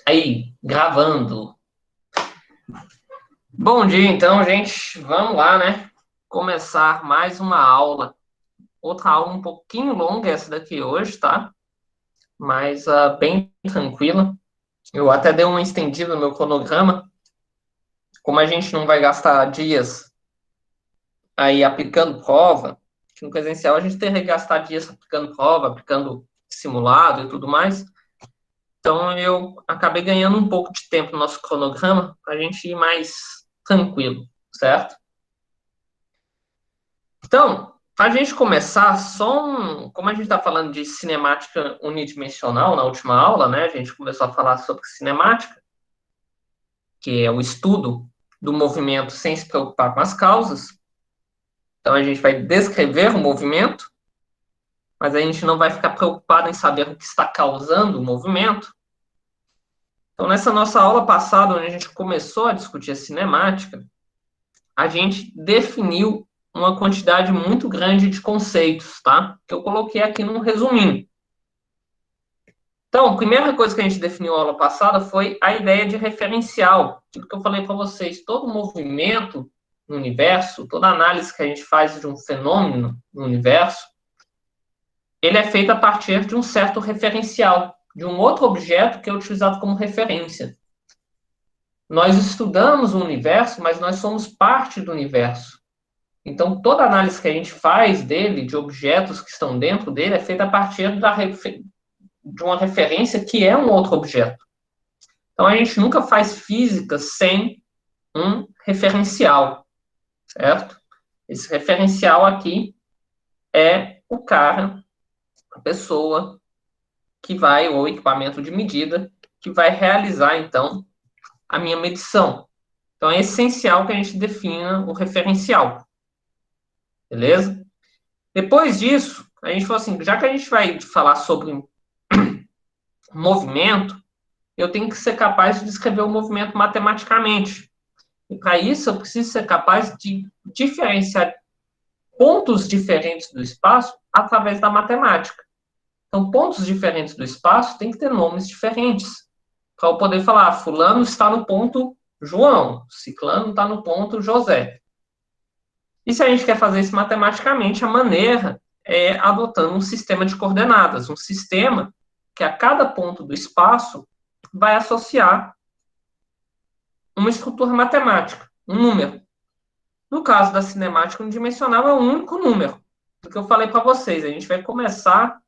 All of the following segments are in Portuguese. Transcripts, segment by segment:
Aí, gravando. Bom dia, então, gente. Vamos lá, né? Começar mais uma aula. Outra aula um pouquinho longa, essa daqui hoje, tá? Mas bem tranquila. Eu até dei uma estendida no meu cronograma. Como a gente não vai gastar dias aí aplicando prova, que no presencial a gente teria que gastar dias aplicando prova, aplicando simulado e tudo mais. Então, eu acabei ganhando um pouco de tempo no nosso cronograma para a gente ir mais tranquilo, certo? Então, para a gente começar, como a gente está falando de cinemática unidimensional na última aula, né? A gente começou a falar sobre cinemática, que é o estudo do movimento sem se preocupar com as causas. Então, a gente vai descrever o movimento, mas a gente não vai ficar preocupado em saber o que está causando o movimento. Então, nessa nossa aula passada, onde a gente começou a discutir a cinemática, a gente definiu uma quantidade muito grande de conceitos, tá? Que eu coloquei aqui num resuminho. Então, a primeira coisa que a gente definiu na aula passada foi a ideia de referencial. Aquilo que eu falei para vocês, todo movimento no universo, toda análise que a gente faz de um fenômeno no universo, ele é feito a partir de um certo referencial, de um outro objeto que é utilizado como referência. Nós estudamos o universo, mas nós somos parte do universo. Então, toda análise que a gente faz dele, de objetos que estão dentro dele, é feita a partir de uma referência que é um outro objeto. Então, a gente nunca faz física sem um referencial, certo? Esse referencial aqui é o cara, a pessoa que vai, ou equipamento de medida, que vai realizar, então, a minha medição. Então, é essencial que a gente defina o referencial, beleza? Depois disso, a gente falou assim, já que a gente vai falar sobre movimento, eu tenho que ser capaz de descrever o movimento matematicamente. E para isso, eu preciso ser capaz de diferenciar pontos diferentes do espaço através da matemática. Então, pontos diferentes do espaço têm que ter nomes diferentes. Para eu poder falar, fulano está no ponto João, ciclano está no ponto José. E se a gente quer fazer isso matematicamente, a maneira é adotando um sistema de coordenadas, um sistema que a cada ponto do espaço vai associar uma estrutura matemática, um número. No caso da cinemática unidimensional, é um único número. Do que eu falei para vocês, a gente vai começar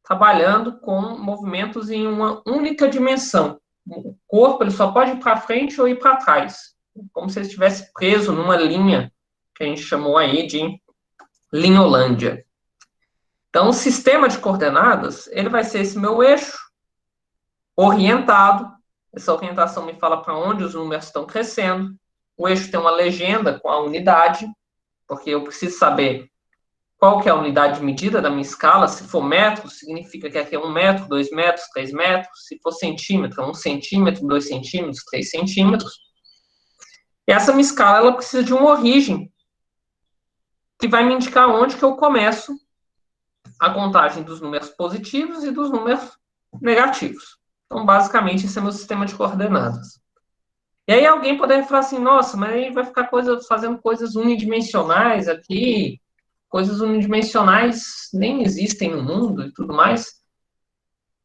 trabalhando com movimentos em uma única dimensão. O corpo ele só pode ir para frente ou ir para trás, como se ele estivesse preso numa linha que a gente chamou aí de linholândia. Então, o sistema de coordenadas ele vai ser esse meu eixo orientado. Essa orientação me fala para onde os números estão crescendo. O eixo tem uma legenda com a unidade, porque eu preciso saber qual que é a unidade de medida da minha escala. Se for metro, significa que aqui é 1 metro, 2 metros, 3 metros. Se for centímetro, é 1 centímetro, 2 centímetros, 3 centímetros. E essa minha escala ela precisa de uma origem que vai me indicar onde que eu começo a contagem dos números positivos e dos números negativos. Então, basicamente, esse é meu sistema de coordenadas. E aí alguém poderia falar assim, nossa, mas aí vai ficar fazendo coisas unidimensionais aqui, coisas unidimensionais nem existem no mundo e tudo mais.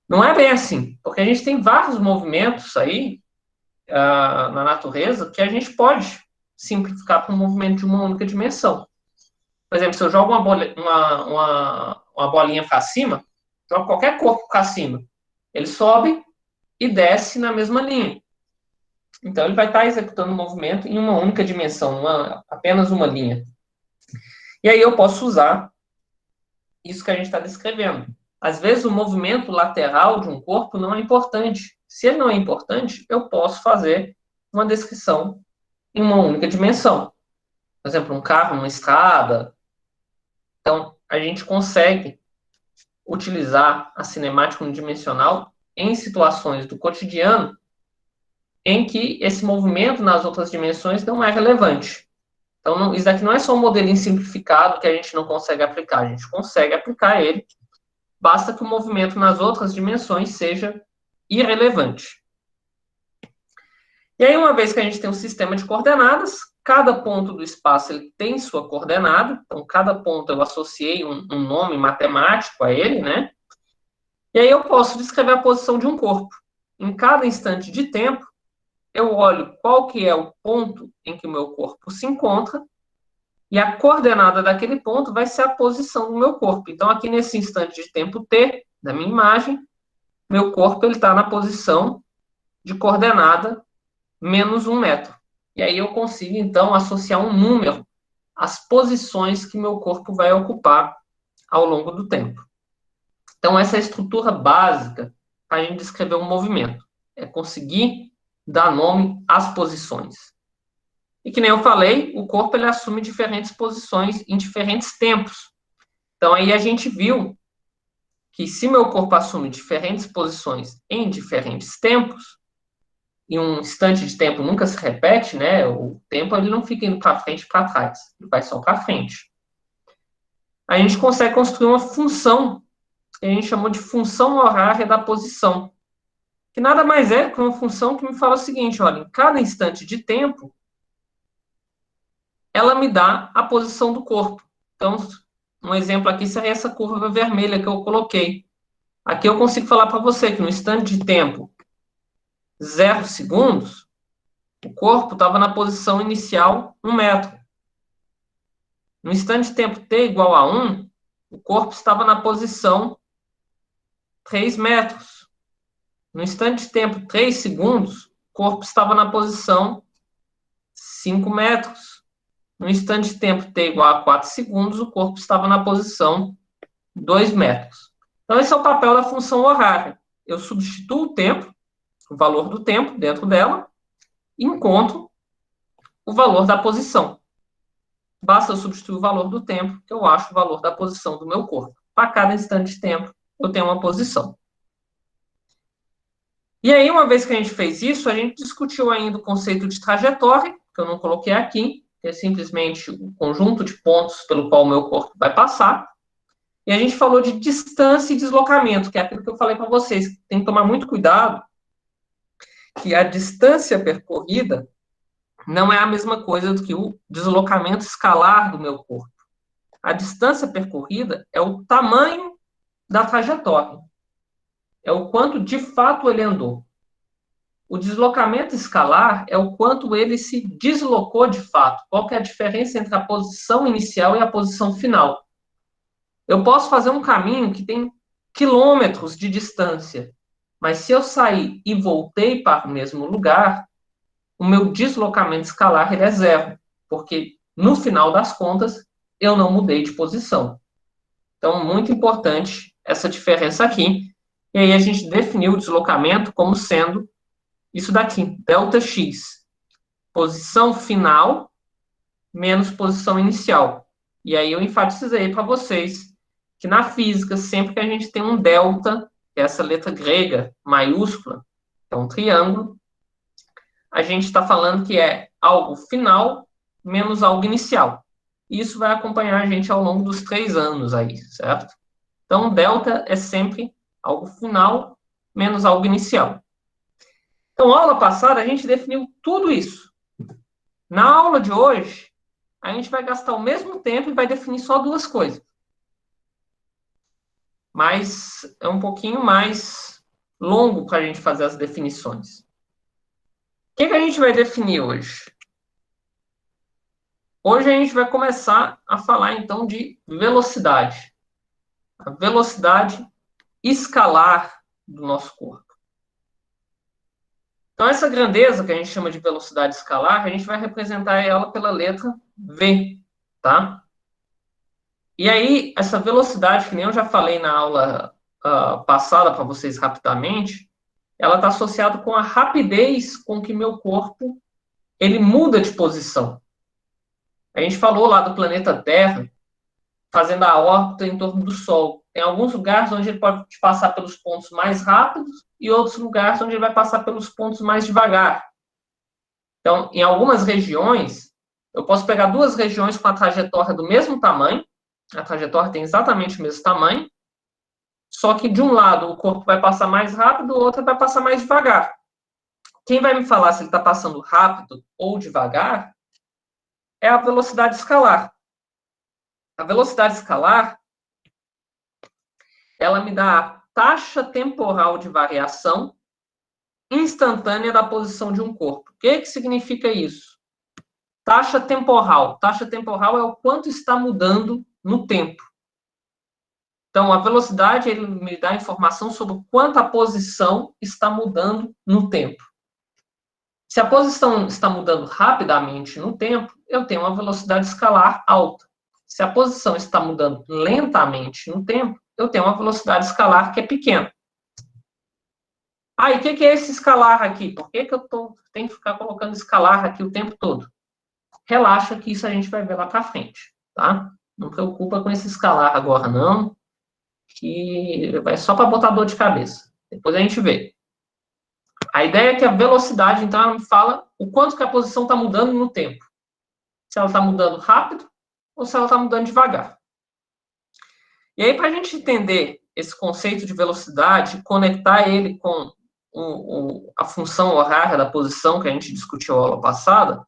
Não é bem assim, porque a gente tem vários movimentos aí na natureza que a gente pode simplificar para um movimento de uma única dimensão. Por exemplo, se eu jogo uma bolinha para cima, jogo qualquer corpo para cima, ele sobe e desce na mesma linha. Então, ele vai estar executando o movimento em uma única dimensão, apenas uma linha. E aí eu posso usar isso que a gente está descrevendo. Às vezes, o movimento lateral de um corpo não é importante. Se ele não é importante, eu posso fazer uma descrição em uma única dimensão. Por exemplo, um carro, uma estrada. Então, a gente consegue utilizar a cinemática unidimensional em situações do cotidiano em que esse movimento nas outras dimensões não é relevante. Então, isso daqui não é só um modelinho simplificado que a gente não consegue aplicar. A gente consegue aplicar ele, basta que o movimento nas outras dimensões seja irrelevante. E aí, uma vez que a gente tem um sistema de coordenadas, cada ponto do espaço ele tem sua coordenada, então cada ponto eu associei um nome matemático a ele, né? E aí eu posso descrever a posição de um corpo. Em cada instante de tempo, eu olho qual que é o ponto em que o meu corpo se encontra, e a coordenada daquele ponto vai ser a posição do meu corpo. Então, aqui nesse instante de tempo t, da minha imagem, meu corpo está na posição de coordenada menos 1 metro. E aí eu consigo, então, associar um número às posições que meu corpo vai ocupar ao longo do tempo. Então, essa é a estrutura básica para a gente descrever um movimento. É conseguir dar nome às posições. E que nem eu falei, o corpo ele assume diferentes posições em diferentes tempos. Então, aí a gente viu que se meu corpo assume diferentes posições em diferentes tempos, e um instante de tempo nunca se repete, né? O tempo ele não fica indo para frente e para trás, ele vai só para frente. A gente consegue construir uma função que a gente chamou de função horária da posição, que nada mais é que uma função que me fala o seguinte, olha, em cada instante de tempo, ela me dá a posição do corpo. Então, um exemplo aqui seria essa curva vermelha que eu coloquei. Aqui eu consigo falar para você que no instante de tempo 0 segundos, o corpo estava na posição inicial 1 metro. No instante de tempo t igual a 1, o corpo estava na posição 3 metros. No instante de tempo 3 segundos, o corpo estava na posição 5 metros. No instante de tempo t igual a 4 segundos, o corpo estava na posição 2 metros. Então, esse é o papel da função horária. Eu substituo o tempo, o valor do tempo dentro dela, e encontro o valor da posição. Basta eu substituir o valor do tempo, que eu acho o valor da posição do meu corpo. Para cada instante de tempo, eu tenho uma posição. E aí, uma vez que a gente fez isso, a gente discutiu ainda o conceito de trajetória, que eu não coloquei aqui, que é simplesmente o conjunto de pontos pelo qual o meu corpo vai passar. E a gente falou de distância e deslocamento, que é aquilo que eu falei para vocês. Tem que tomar muito cuidado, que a distância percorrida não é a mesma coisa do que o deslocamento escalar do meu corpo. A distância percorrida é o tamanho da trajetória. É o quanto de fato ele andou. O deslocamento escalar é o quanto ele se deslocou de fato. Qual que é a diferença entre a posição inicial e a posição final? Eu posso fazer um caminho que tem quilômetros de distância, mas se eu sair e voltei para o mesmo lugar, o meu deslocamento escalar ele é 0, porque no final das contas eu não mudei de posição. Então, muito importante essa diferença aqui. E aí a gente definiu o deslocamento como sendo isso daqui, ΔX. Posição final menos posição inicial. E aí eu enfatizei para vocês que na física, sempre que a gente tem um delta, que é essa letra grega maiúscula, que é um triângulo, a gente está falando que é algo final menos algo inicial. Isso vai acompanhar a gente ao longo dos 3 anos aí, certo? Então, delta é sempre algo final menos algo inicial. Então, aula passada, a gente definiu tudo isso. Na aula de hoje, a gente vai gastar o mesmo tempo e vai definir só 2 coisas. Mas é um pouquinho mais longo para a gente fazer as definições. O que a gente vai definir hoje? Hoje a gente vai começar a falar, então, de velocidade. A velocidade escalar do nosso corpo. Então, essa grandeza que a gente chama de velocidade escalar, a gente vai representar ela pela letra V, tá? E aí, essa velocidade, que nem eu já falei na aula passada para vocês rapidamente, ela está associada com a rapidez com que meu corpo ele muda de posição. A gente falou lá do planeta Terra, fazendo a órbita em torno do Sol. Tem alguns lugares onde ele pode passar pelos pontos mais rápidos e outros lugares onde ele vai passar pelos pontos mais devagar. Então, em algumas regiões, eu posso pegar 2 regiões com a trajetória do mesmo tamanho, a trajetória tem exatamente o mesmo tamanho, só que de um lado o corpo vai passar mais rápido, do outro vai passar mais devagar. O quem vai me falar se ele está passando rápido ou devagar é a velocidade escalar. A velocidade escalar, ela me dá a taxa temporal de variação instantânea da posição de um corpo. O que significa isso? Taxa temporal. Taxa temporal é o quanto está mudando no tempo. Então, a velocidade ele me dá informação sobre o quanto a posição está mudando no tempo. Se a posição está mudando rapidamente no tempo, eu tenho uma velocidade escalar alta. Se a posição está mudando lentamente no tempo, eu tenho uma velocidade escalar que é pequena. Ah, e o que é esse escalar aqui? Por que eu tenho que ficar colocando escalar aqui o tempo todo? Relaxa que isso a gente vai ver lá para frente, tá? Não preocupa com esse escalar agora, não, que vai só para botar dor de cabeça. Depois a gente vê. A ideia é que a velocidade, então, ela me fala o quanto que a posição está mudando no tempo. Se ela está mudando rápido ou se ela está mudando devagar. E aí, para a gente entender esse conceito de velocidade, conectar ele com a função horária da posição que a gente discutiu na aula passada,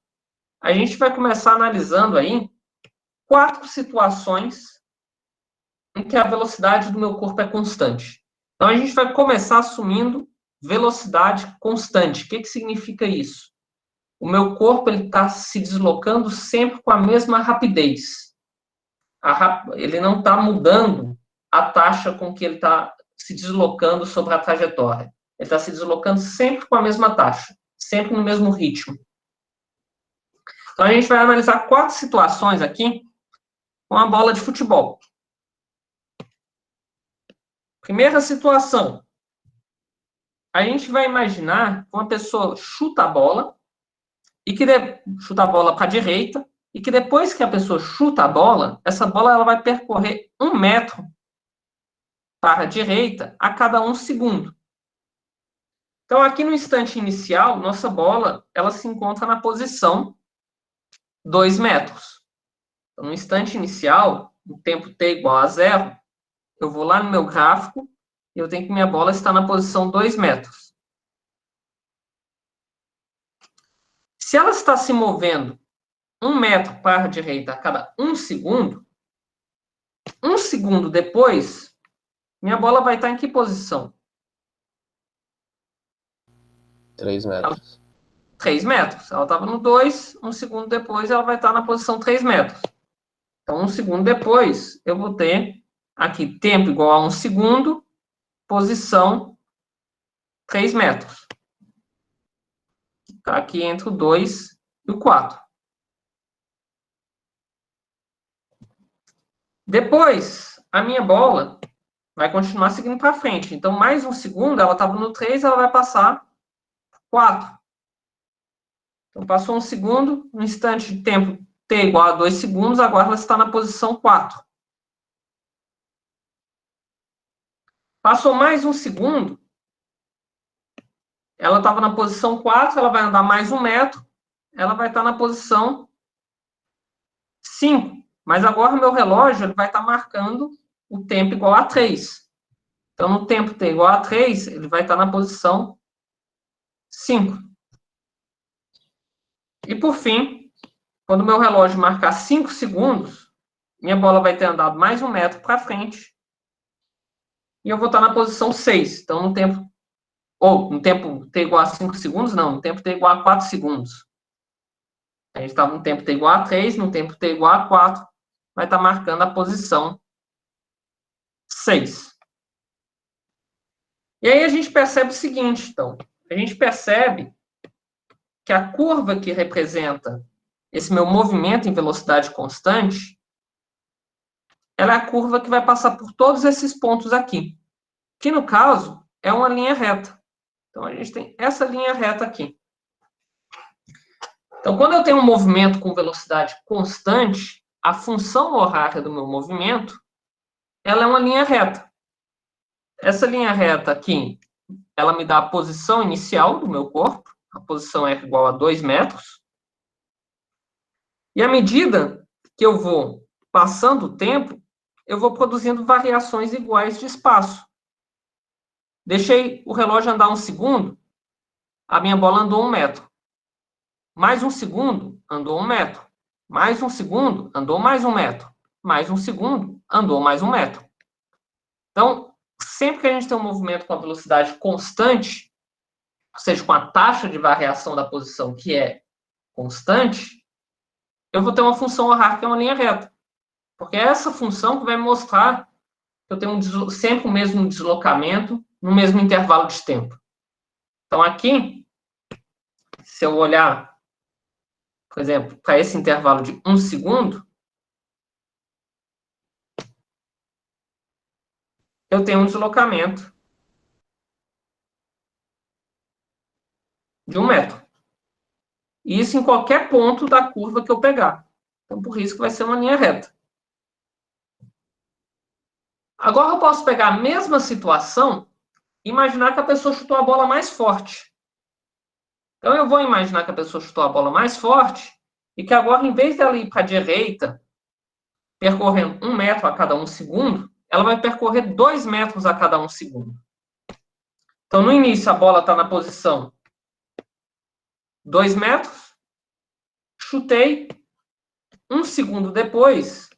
a gente vai começar analisando aí 4 situações em que a velocidade do meu corpo é constante. Então, a gente vai começar assumindo velocidade constante. O que significa isso? O meu corpo está se deslocando sempre com a mesma rapidez. Ele não está mudando a taxa com que ele está se deslocando sobre a trajetória. Ele está se deslocando sempre com a mesma taxa, sempre no mesmo ritmo. Então, a gente vai analisar 4 situações aqui com a bola de futebol. Primeira situação. A gente vai imaginar que uma pessoa chuta a bola, chuta a bola para a direita, e que depois que a pessoa chuta a bola, essa bola ela vai percorrer 1 metro para a direita a cada 1 segundo. Então, aqui no instante inicial, nossa bola ela se encontra na posição 2 metros. Então, no instante inicial, no tempo t igual a 0, eu vou lá no meu gráfico e eu tenho que minha bola está na posição 2 metros. Se ela está se movendo 1 metro para a direita a cada 1 segundo, 1 segundo depois, minha bola vai estar em que posição? 3 metros. 3 metros. Ela estava no 2, 1 segundo depois ela vai estar na posição 3 metros. Então, 1 segundo depois, eu vou ter aqui tempo igual a 1 segundo, posição 3 metros. Está aqui entre o 2 e o 4. Depois, a minha bola vai continuar seguindo para frente. Então, mais 1 segundo, ela estava no 3, ela vai passar 4. Então, passou 1 segundo, no instante de tempo t igual a 2 segundos, agora ela está na posição 4. Passou mais 1 segundo, ela estava na posição 4, ela vai andar mais 1 metro, ela vai estar na posição 5. Mas agora o meu relógio ele vai estar marcando o tempo igual a 3. Então, no tempo t igual a 3, ele vai estar na posição 5. E, por fim, quando o meu relógio marcar 5 segundos, minha bola vai ter andado mais 1 metro para frente e eu vou estar na posição 6. Então, no tempo t igual a 5 segundos, não, no tempo t igual a 4 segundos. A gente estava no tempo t igual a 3, no tempo t igual a 4, vai estar marcando a posição 6. E aí a gente percebe o seguinte, então. A gente percebe que a curva que representa esse meu movimento em velocidade constante, ela é a curva que vai passar por todos esses pontos aqui. Que, no caso, é uma linha reta. Então, a gente tem essa linha reta aqui. Então, quando eu tenho um movimento com velocidade constante, a função horária do meu movimento, ela é uma linha reta. Essa linha reta aqui, ela me dá a posição inicial do meu corpo. A posição é igual a 2 metros. E à medida que eu vou passando o tempo, eu vou produzindo variações iguais de espaço. Deixei o relógio andar 1 segundo, a minha bola andou 1 metro. Mais um segundo, andou 1 metro. Mais um segundo, andou mais 1 metro. Mais um segundo, andou mais 1 metro. Então, sempre que a gente tem um movimento com a velocidade constante, ou seja, com a taxa de variação da posição que é constante, eu vou ter uma função horária que é uma linha reta. Porque é essa função que vai me mostrar que eu tenho sempre o mesmo deslocamento no mesmo intervalo de tempo. Então, aqui, se eu olhar, por exemplo, para esse intervalo de 1 segundo, eu tenho um deslocamento de 1 metro. E isso em qualquer ponto da curva que eu pegar. Então, por isso que vai ser uma linha reta. Agora eu posso pegar a mesma situação e imaginar que a pessoa chutou a bola mais forte. Então, eu vou imaginar que a pessoa chutou a bola mais forte e que agora, em vez dela ir para a direita, percorrendo 1 metro a cada 1 segundo, ela vai percorrer 2 metros a cada 1 segundo. Então, no início, a bola está na posição 2 metros, chutei, 1 segundo depois,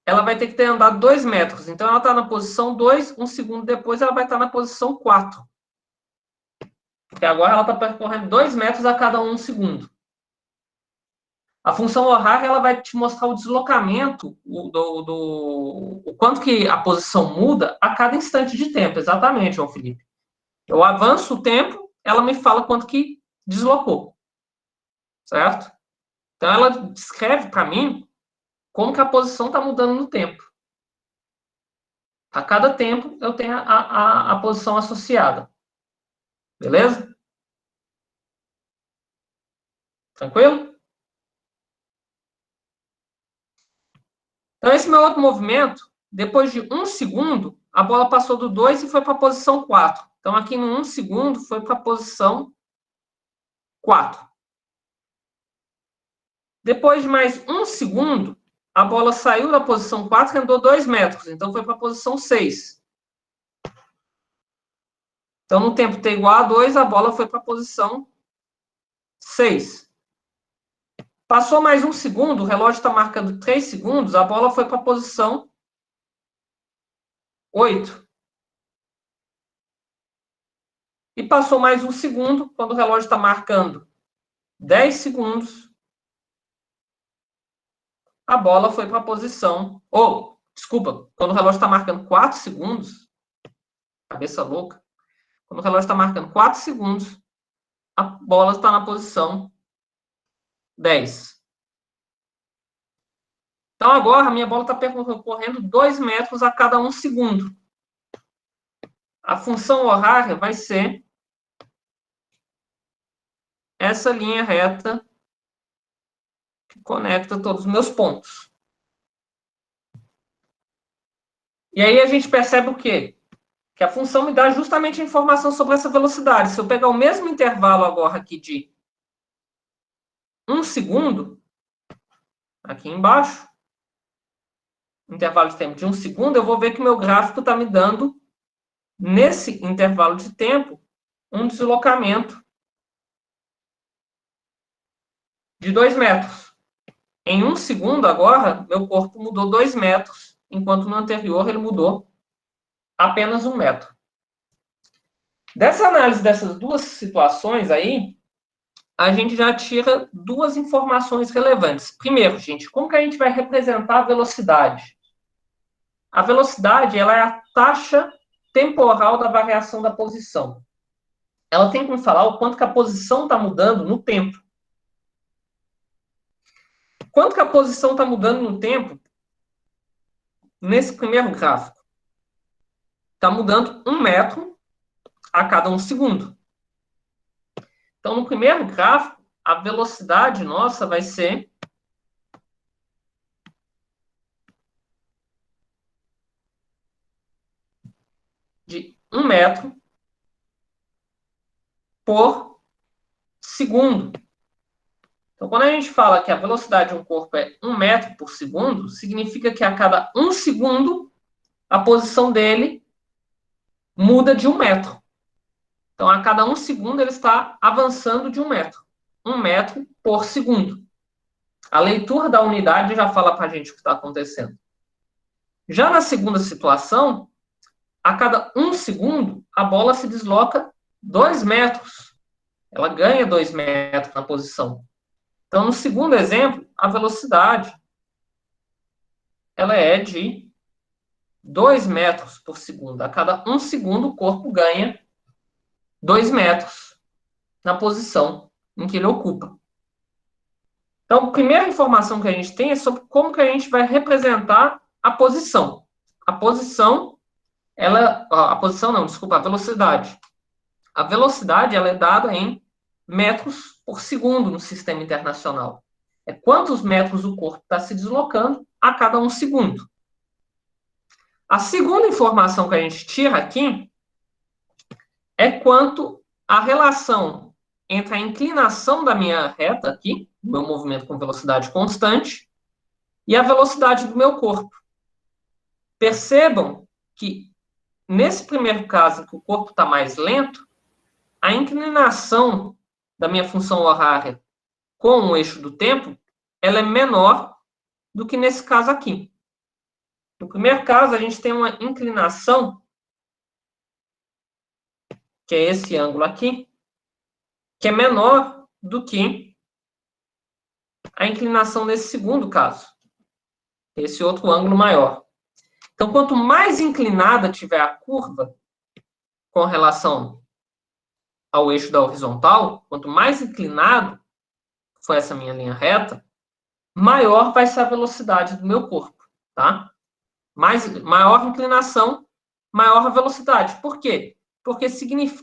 ela vai ter que ter andado 2 metros. Então, ela está na posição 2, 1 segundo depois, ela vai estar na posição 4. Porque agora ela está percorrendo 2 metros a cada 1 segundo. A função horária ela vai te mostrar o deslocamento, o quanto que a posição muda a cada instante de tempo. Exatamente, João Felipe. Eu avanço o tempo, ela me fala quanto que deslocou. Certo? Então, ela descreve para mim como que a posição está mudando no tempo. A cada tempo, eu tenho a posição associada. Beleza? Tranquilo? Então, esse meu outro movimento, depois de 1 segundo, a bola passou do 2 e foi para a posição 4. Então, aqui no 1 segundo, foi para a posição 4. Depois de mais 1 segundo, a bola saiu da posição 4 e andou 2 metros. Então, foi para a posição 6. Então, no tempo t igual a 2, a bola foi para a posição 6. Passou mais 1 segundo, o relógio está marcando 3 segundos, a bola foi para a posição 8. E passou mais 1 segundo, quando o relógio está marcando 10 segundos, a bola foi para a posição... desculpa, quando o relógio está marcando 4 segundos, cabeça louca, quando o relógio está marcando 4 segundos, a bola está na posição 10. Então, agora, a minha bola está percorrendo 2 metros a cada 1 segundo. A função horária vai ser essa linha reta que conecta todos os meus pontos. E aí a gente percebe o quê? Que a função me dá justamente a informação sobre essa velocidade. Se eu pegar o mesmo intervalo agora aqui de 1 segundo, aqui embaixo, intervalo de tempo de 1 segundo, eu vou ver que o meu gráfico está me dando, nesse intervalo de tempo, um deslocamento de 2 metros. Em 1 segundo, agora, meu corpo mudou 2 metros, enquanto no anterior ele mudou apenas 1 metro. Dessa análise dessas duas situações aí, a gente já tira duas informações relevantes. Primeiro, gente, como que a gente vai representar a velocidade? A velocidade, ela é a taxa temporal da variação da posição. Ela tem como falar o quanto que a posição está mudando no tempo. Quanto que a posição está mudando no tempo? Nesse primeiro gráfico. Está mudando 1 metro a cada 1 segundo. Então, no primeiro gráfico, a velocidade nossa vai ser de 1 metro por segundo. Então, quando a gente fala que a velocidade de um corpo é 1 metro por segundo, significa que a cada 1 segundo, a posição dele muda de 1 metro. Então, a cada 1 segundo, ele está avançando de 1 metro. 1 metro por segundo. A leitura da unidade já fala para a gente o que está acontecendo. Já na segunda situação, a cada 1 segundo, a bola se desloca 2 metros. Ela ganha 2 metros na posição. Então, no segundo exemplo, a velocidade ela é de 2 metros por segundo. A cada 1 segundo, o corpo ganha 2 metros na posição em que ele ocupa. Então, a primeira informação que a gente tem é sobre como que a gente vai representar a posição. A posição, a velocidade. A velocidade, ela é dada em metros por segundo no sistema internacional. É quantos metros o corpo está se deslocando a cada 1 segundo. A segunda informação que a gente tira aqui é quanto a relação entre a inclinação da minha reta aqui, meu movimento com velocidade constante, e a velocidade do meu corpo. Percebam que, nesse primeiro caso, em que o corpo está mais lento, a inclinação da minha função horária com o eixo do tempo, ela é menor do que nesse caso aqui. No primeiro caso, a gente tem uma inclinação, que é esse ângulo aqui, que é menor do que a inclinação nesse segundo caso, esse outro ângulo maior. Então, quanto mais inclinada tiver a curva com relação ao eixo da horizontal, quanto mais inclinado for essa minha linha reta, maior vai ser a velocidade do meu corpo, tá? Maior inclinação, maior a velocidade. Por quê? Porque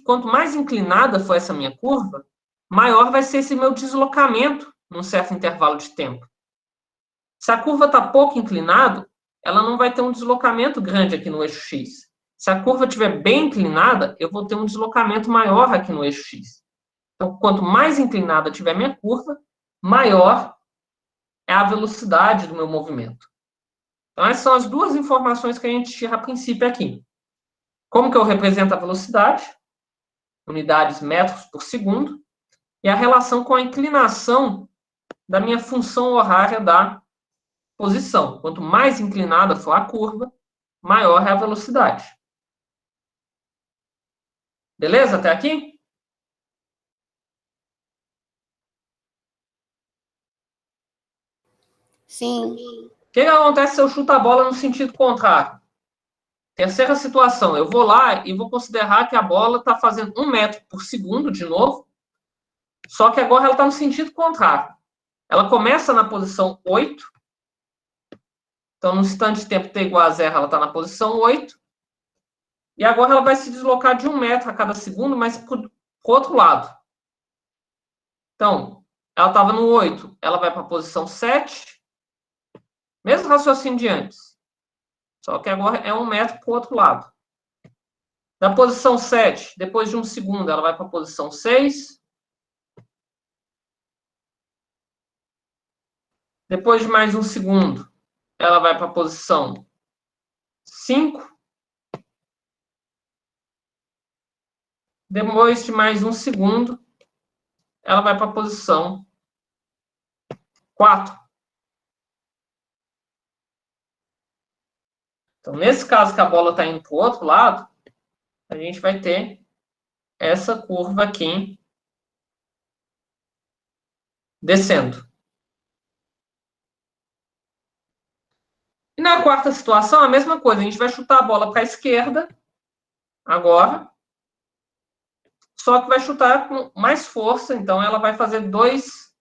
quanto mais inclinada for essa minha curva, maior vai ser esse meu deslocamento num certo intervalo de tempo. Se a curva está pouco inclinada, ela não vai ter um deslocamento grande aqui no eixo X. Se a curva estiver bem inclinada, eu vou ter um deslocamento maior aqui no eixo X. Então, quanto mais inclinada tiver minha curva, maior é a velocidade do meu movimento. Então, essas são as duas informações que a gente tira a princípio aqui. Como que eu represento a velocidade? Unidades metros por segundo. E a relação com a inclinação da minha função horária da posição. Quanto mais inclinada for a curva, maior é a velocidade. Beleza? Até aqui? Sim. O que acontece se eu chuto a bola no sentido contrário? Terceira situação, eu vou lá e vou considerar que a bola está fazendo 1 metro por segundo de novo, só que agora ela está no sentido contrário. Ela começa na posição 8, então no instante de tempo t igual a 0, ela está na posição 8, e agora ela vai se deslocar de 1 metro a cada segundo, mas para o outro lado. Então, ela estava no 8, ela vai para a posição 7, mesmo raciocínio de antes, só que agora é 1 metro para o outro lado. Na posição 7, depois de 1 segundo, ela vai para a posição 6. Depois de mais 1 segundo, ela vai para a posição 5. Depois de mais 1 segundo, ela vai para a posição 4. Então, nesse caso que a bola está indo para o outro lado, a gente vai ter essa curva aqui descendo. E na quarta situação, a mesma coisa. A gente vai chutar a bola para a esquerda, agora, só que vai chutar com mais força, então ela vai fazer 2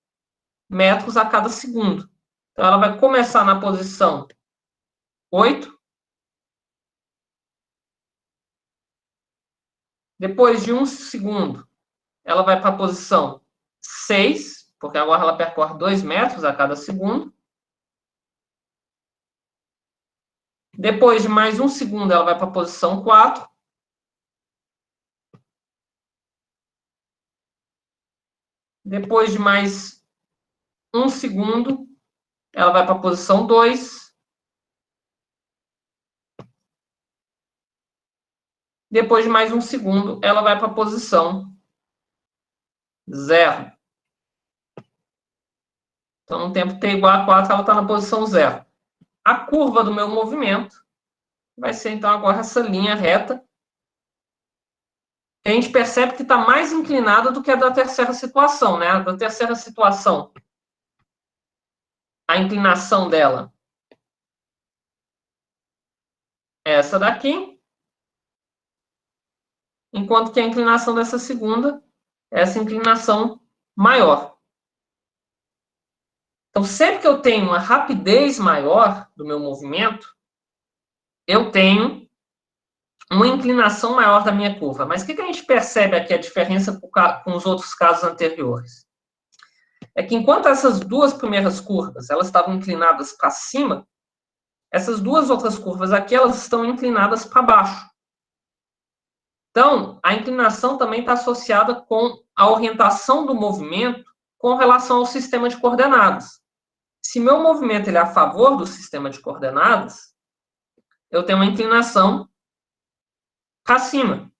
metros a cada segundo. Então, ela vai começar na posição 8. Depois de 1 segundo, ela vai para a posição 6, porque agora ela percorre 2 metros a cada segundo. Depois de mais 1 segundo, ela vai para a posição 4. Depois de mais 1 segundo, ela vai para a posição 2. Depois de mais um segundo, ela vai para a posição 0. Então, no tempo t igual a 4, ela está na posição 0. A curva do meu movimento vai ser, então, agora essa linha reta. A gente percebe que está mais inclinada do que a da terceira situação, né? A da terceira situação, a inclinação dela é essa daqui, enquanto que a inclinação dessa segunda é essa inclinação maior. Então, sempre que eu tenho uma rapidez maior do meu movimento, eu tenho uma inclinação maior da minha curva. Mas o que a gente percebe aqui, a diferença com os outros casos anteriores? É que enquanto essas duas primeiras curvas elas estavam inclinadas para cima, essas duas outras curvas aqui elas estão inclinadas para baixo. Então, a inclinação também está associada com a orientação do movimento com relação ao sistema de coordenadas. Se meu movimento ele é a favor do sistema de coordenadas, eu tenho uma inclinação para cima.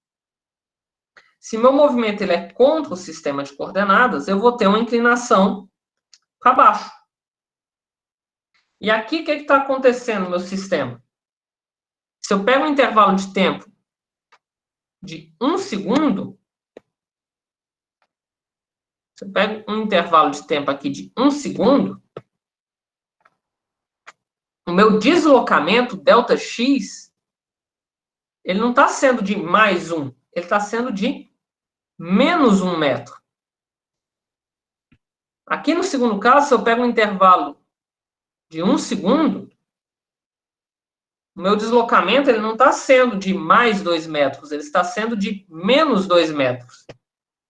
Se meu movimento ele é contra o sistema de coordenadas, eu vou ter uma inclinação para baixo. E aqui, o que está acontecendo no meu sistema? Se eu pego um intervalo de tempo de 1 segundo, se eu pego um intervalo de tempo aqui de 1 segundo, o meu deslocamento, ΔX, ele não está sendo de mais 1, ele está sendo de menos 1 metro. Aqui no segundo caso, se eu pego um intervalo de 1 segundo, o meu deslocamento ele não está sendo de mais 2 metros, ele está sendo de menos 2 metros.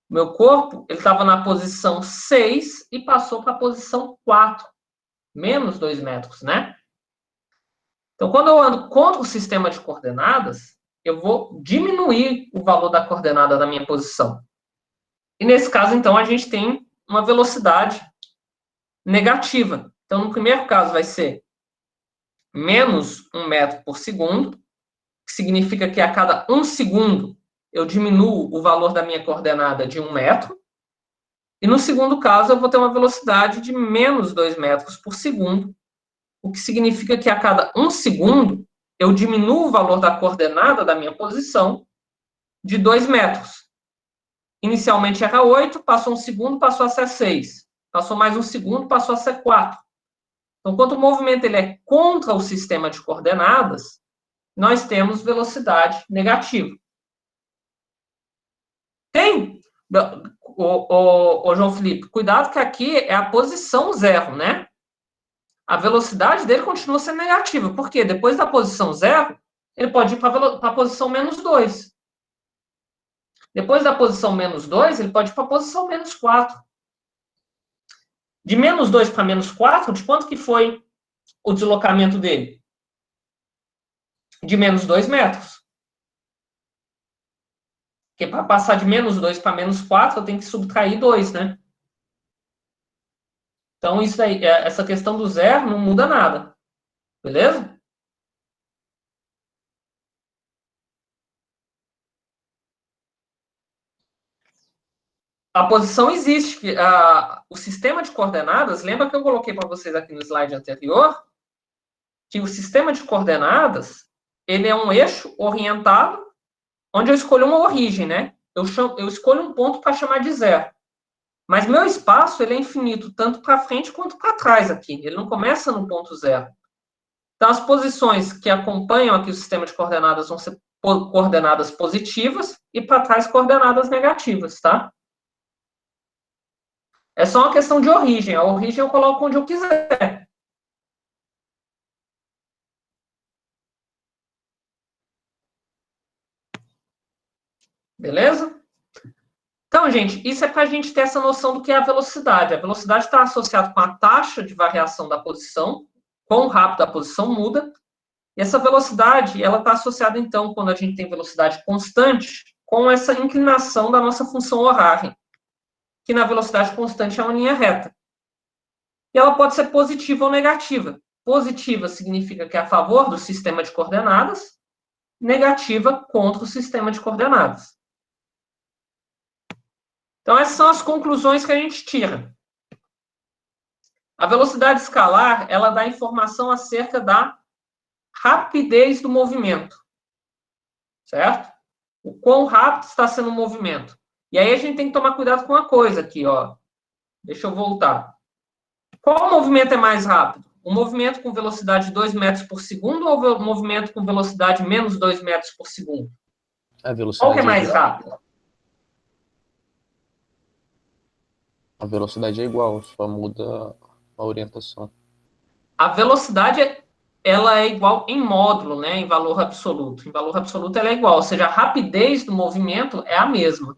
O meu corpo ele estava na posição 6 e passou para a posição 4, menos 2 metros, né? Então, quando eu ando contra o sistema de coordenadas, eu vou diminuir o valor da coordenada da minha posição. E nesse caso, então, a gente tem uma velocidade negativa. Então, no primeiro caso, vai ser menos 1 metro por segundo, que significa que a cada 1 segundo eu diminuo o valor da minha coordenada de 1 metro. E no segundo caso, eu vou ter uma velocidade de menos 2 metros por segundo, o que significa que a cada 1 segundo eu diminuo o valor da coordenada da minha posição de 2 metros. Inicialmente era 8, passou 1 segundo, passou a ser 6. Passou mais 1 segundo, passou a ser 4. Então, quando o movimento ele é contra o sistema de coordenadas, nós temos velocidade negativa. Tem, o João Felipe, cuidado que aqui é a posição 0, né? A velocidade dele continua sendo negativa. Por quê? Depois da posição 0, ele pode ir para a posição menos 2. Depois da posição menos 2, ele pode ir para a posição menos 4. De menos 2 para menos 4, de quanto que foi o deslocamento dele? De menos 2 metros. Porque para passar de menos 2 para menos 4, eu tenho que subtrair 2, né? Então, isso aí, essa questão do zero não muda nada. Beleza? A posição existe. O sistema de coordenadas, lembra que eu coloquei para vocês aqui no slide anterior? Que o sistema de coordenadas, ele é um eixo orientado, onde eu escolho uma origem, né? Eu escolho um ponto para chamar de zero. Mas meu espaço, ele é infinito, tanto para frente quanto para trás aqui. Ele não começa no ponto zero. Então, as posições que acompanham aqui o sistema de coordenadas vão ser coordenadas positivas e para trás coordenadas negativas, tá? É só uma questão de origem. A origem eu coloco onde eu quiser. Beleza? Então, gente, isso é para a gente ter essa noção do que é a velocidade. A velocidade está associada com a taxa de variação da posição, quão rápido a posição muda. E essa velocidade, ela está associada, então, quando a gente tem velocidade constante, com essa inclinação da nossa função horária, que na velocidade constante é uma linha reta. E ela pode ser positiva ou negativa. Positiva significa que é a favor do sistema de coordenadas, negativa contra o sistema de coordenadas. Então, essas são as conclusões que a gente tira. A velocidade escalar, ela dá informação acerca da rapidez do movimento, certo? O quão rápido está sendo o movimento. E aí a gente tem que tomar cuidado com uma coisa aqui, ó. Deixa eu voltar. Qual movimento é mais rápido? O movimento com velocidade de 2 metros por segundo ou o movimento com velocidade menos 2 metros por segundo? A velocidade Qual que é mais rápido? A velocidade é igual, só muda a orientação. A velocidade, ela é igual em módulo, né, em valor absoluto. Em valor absoluto ela é igual, ou seja, a rapidez do movimento é a mesma,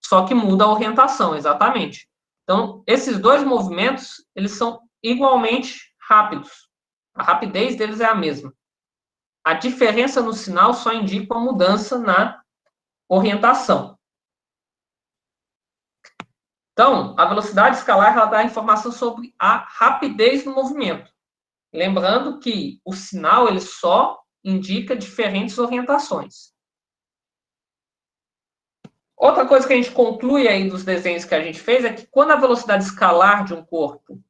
só que muda a orientação, exatamente. Então, esses dois movimentos, eles são igualmente rápidos. A rapidez deles é a mesma. A diferença no sinal só indica a mudança na orientação. Então, a velocidade escalar, ela dá informação sobre a rapidez do movimento. Lembrando que o sinal, ele só indica diferentes orientações. Outra coisa que a gente conclui aí dos desenhos que a gente fez é que quando a velocidade escalar de um corpo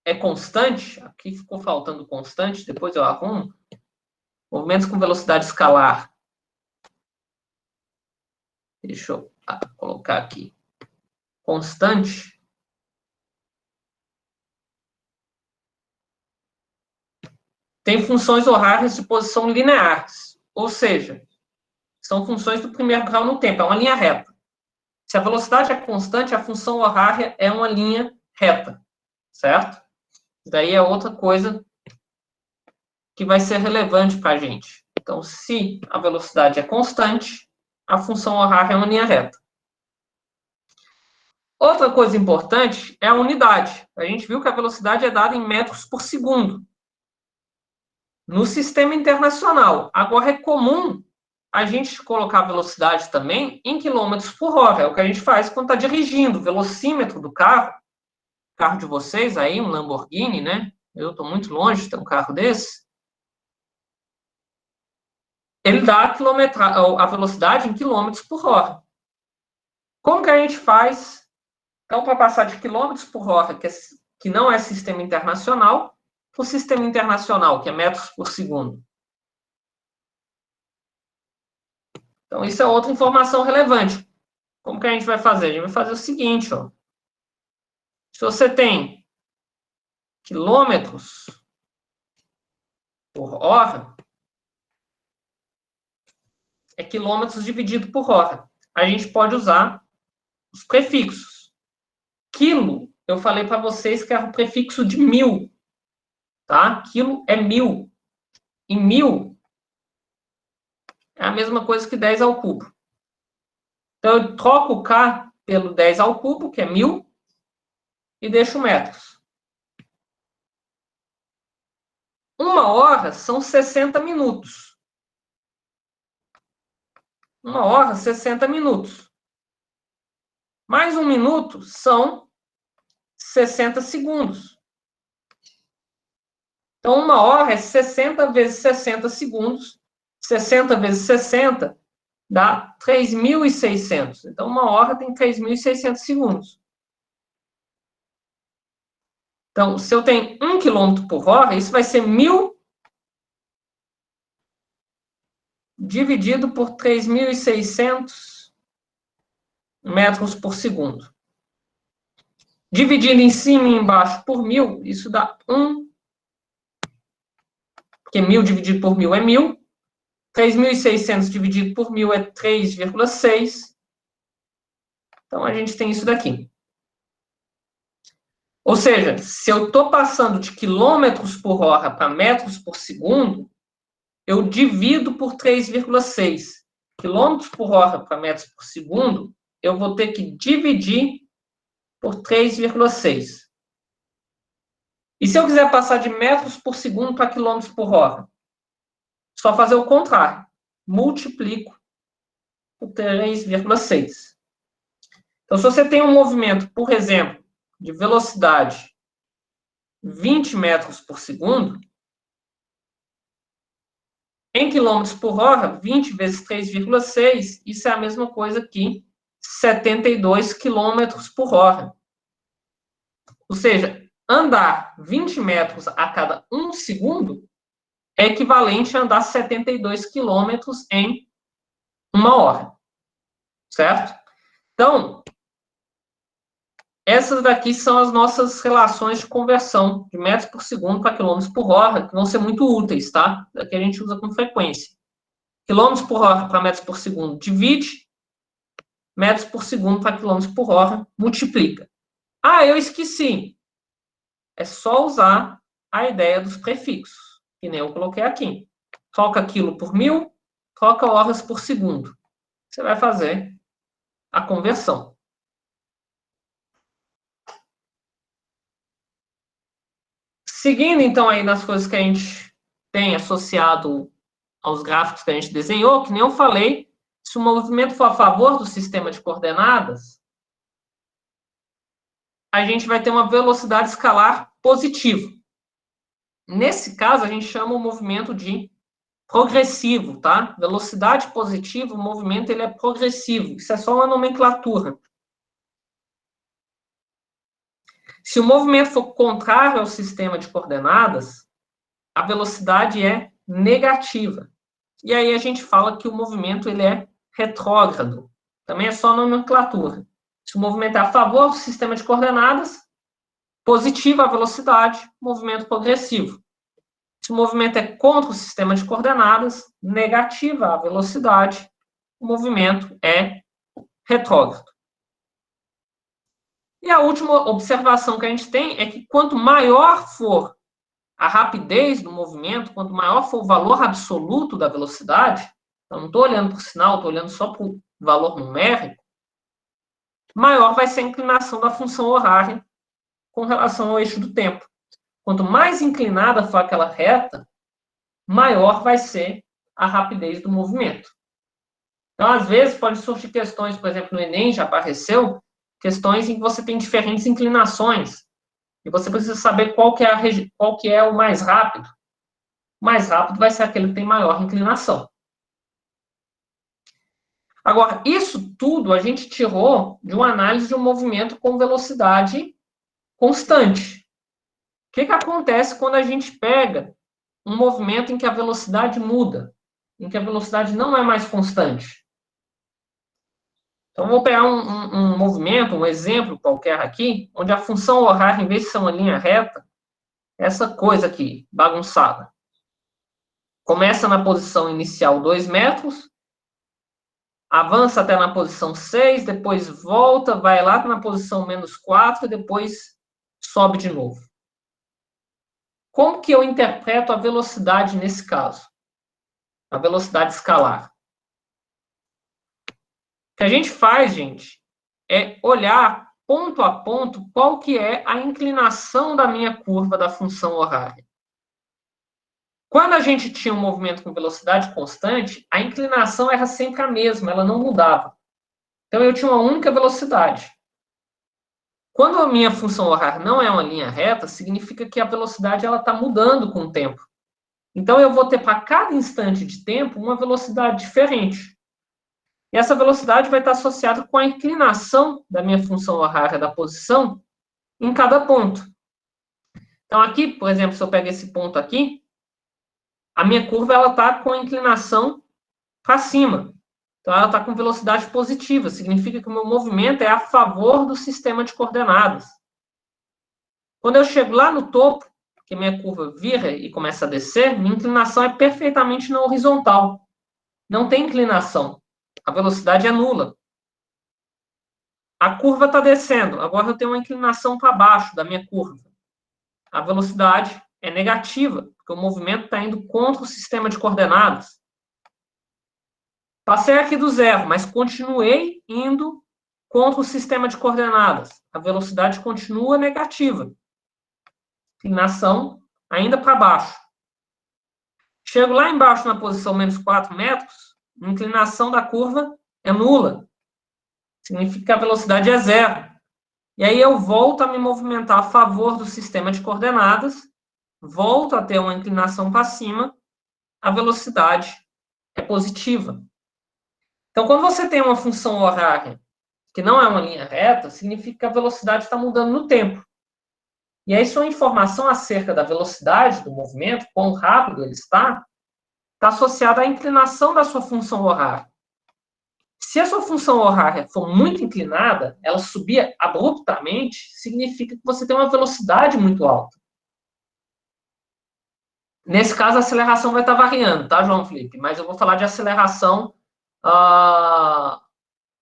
é constante, aqui ficou faltando constante, depois eu arrumo, movimentos com velocidade escalar, deixa eu colocar aqui, constante, tem funções horárias de posição lineares, ou seja, são funções do primeiro grau no tempo, é uma linha reta. Se a velocidade é constante, a função horária é uma linha reta, certo? Daí é outra coisa que vai ser relevante para a gente. Então, se a velocidade é constante, a função horária é uma linha reta. Outra coisa importante é a unidade. A gente viu que a velocidade é dada em metros por segundo. No sistema internacional, agora é comum a gente colocar a velocidade também em quilômetros por hora. É o que a gente faz quando está dirigindo. O velocímetro do carro de vocês aí, um Lamborghini, né? Eu estou muito longe de ter um carro desse. Ele dá a velocidade em quilômetros por hora. Como que a gente faz, então, para passar de quilômetros por hora, que não é sistema internacional, para o sistema internacional, que é metros por segundo? Então, isso é outra informação relevante. Como que a gente vai fazer? A gente vai fazer o seguinte, ó. Se você tem quilômetros por hora, é quilômetros dividido por hora. A gente pode usar os prefixos. Quilo, eu falei para vocês que é o prefixo de 1000, tá? Quilo é 1000. E 1000 é a mesma coisa que 10 ao cubo. Então, eu troco o K pelo 10 ao cubo, que é 1000, e deixo metros. 1 hora são 60 minutos. 1 hora, 60 minutos. Mais 1 minuto são 60 segundos. Então, 1 hora é 60 vezes 60 segundos. 60 vezes 60 dá 3.600. Então, 1 hora tem 3.600 segundos. Então, se eu tenho 1 quilômetro por hora, isso vai ser 1000 dividido por 3.600 metros por segundo. Dividindo em cima e embaixo por 1000, isso dá 1. Porque 1000 dividido por 1000 é 1000. 3.600 dividido por 1000 é 3,6. Então, a gente tem isso daqui. Ou seja, se eu estou passando de quilômetros por hora para metros por segundo, eu divido por 3,6. Quilômetros por hora para metros por segundo, eu vou ter que dividir por 3,6. E se eu quiser passar de metros por segundo para quilômetros por hora? Só fazer o contrário. Multiplico por 3,6. Então, se você tem um movimento, por exemplo, de velocidade 20 metros por segundo, Em quilômetros por hora, 20 vezes 3,6, isso é a mesma coisa que 72 quilômetros por hora. Ou seja, andar 20 metros a cada 1 segundo é equivalente a andar 72 quilômetros em 1 hora. Certo? Então, essas daqui são as nossas relações de conversão de metros por segundo para quilômetros por hora, que vão ser muito úteis, tá? Daqui a gente usa com frequência. Quilômetros por hora para metros por segundo divide, metros por segundo para quilômetros por hora multiplica. Ah, eu esqueci. É só usar a ideia dos prefixos, que nem eu coloquei aqui. Troca quilo por mil, troca horas por segundo. Você vai fazer a conversão. Seguindo, então, aí nas coisas que a gente tem associado aos gráficos que a gente desenhou, que nem eu falei, se o movimento for a favor do sistema de coordenadas, a gente vai ter uma velocidade escalar positiva. Nesse caso, a gente chama o movimento de progressivo, tá? Velocidade positiva, o movimento ele é progressivo. Isso é só uma nomenclatura. Se o movimento for contrário ao sistema de coordenadas, a velocidade é negativa. E aí a gente fala que o movimento ele é retrógrado. Também é só nomenclatura. Se o movimento é a favor do sistema de coordenadas, positiva a velocidade, movimento progressivo. Se o movimento é contra o sistema de coordenadas, negativa a velocidade, o movimento é retrógrado. E a última observação que a gente tem é que quanto maior for a rapidez do movimento, quanto maior for o valor absoluto da velocidade, eu não estou olhando para o sinal, estou olhando só para o valor numérico, maior vai ser a inclinação da função horária com relação ao eixo do tempo. Quanto mais inclinada for aquela reta, maior vai ser a rapidez do movimento. Então, às vezes, pode surgir questões, por exemplo, no Enem já apareceu, questões em que você tem diferentes inclinações, e você precisa saber qual que é o mais rápido. O mais rápido vai ser aquele que tem maior inclinação. Agora, isso tudo a gente tirou de uma análise de um movimento com velocidade constante. O que acontece quando a gente pega um movimento em que a velocidade muda, em que a velocidade não é mais constante? Então, vou pegar um movimento, um exemplo qualquer aqui, onde a função horária, em vez de ser uma linha reta, é essa coisa aqui, bagunçada. Começa na posição inicial 2 metros, avança até na posição 6, depois volta, vai lá na posição menos 4 e depois sobe de novo. Como que eu interpreto a velocidade nesse caso? A velocidade escalar. O que a gente faz, gente, é olhar ponto a ponto qual que é a inclinação da minha curva da função horária. Quando a gente tinha um movimento com velocidade constante, a inclinação era sempre a mesma, ela não mudava. Então, eu tinha uma única velocidade. Quando a minha função horária não é uma linha reta, significa que a velocidade está mudando com o tempo. Então, eu vou ter para cada instante de tempo uma velocidade diferente. E essa velocidade vai estar associada com a inclinação da minha função horária da posição em cada ponto. Então, aqui, por exemplo, se eu pego esse ponto aqui, a minha curva está com a inclinação para cima. Então, ela está com velocidade positiva. Significa que o meu movimento é a favor do sistema de coordenadas. Quando eu chego lá no topo, que minha curva vira e começa a descer, minha inclinação é perfeitamente na horizontal. Não tem inclinação. A velocidade é nula. A curva está descendo. Agora eu tenho uma inclinação para baixo da minha curva. A velocidade é negativa, porque o movimento está indo contra o sistema de coordenadas. Passei aqui do zero, mas continuei indo contra o sistema de coordenadas. A velocidade continua negativa. Inclinação ainda para baixo. Chego lá embaixo na posição menos 4 metros, a inclinação da curva é nula. Significa que a velocidade é zero. E aí eu volto a me movimentar a favor do sistema de coordenadas, volto a ter uma inclinação para cima, a velocidade é positiva. Então, quando você tem uma função horária que não é uma linha reta, significa que a velocidade está mudando no tempo. E aí, sua informação acerca da velocidade do movimento, quão rápido ele está associada à inclinação da sua função horária. Se a sua função horária for muito inclinada, ela subir abruptamente, significa que você tem uma velocidade muito alta. Nesse caso, a aceleração vai estar variando, tá, João Felipe? Mas eu vou falar de aceleração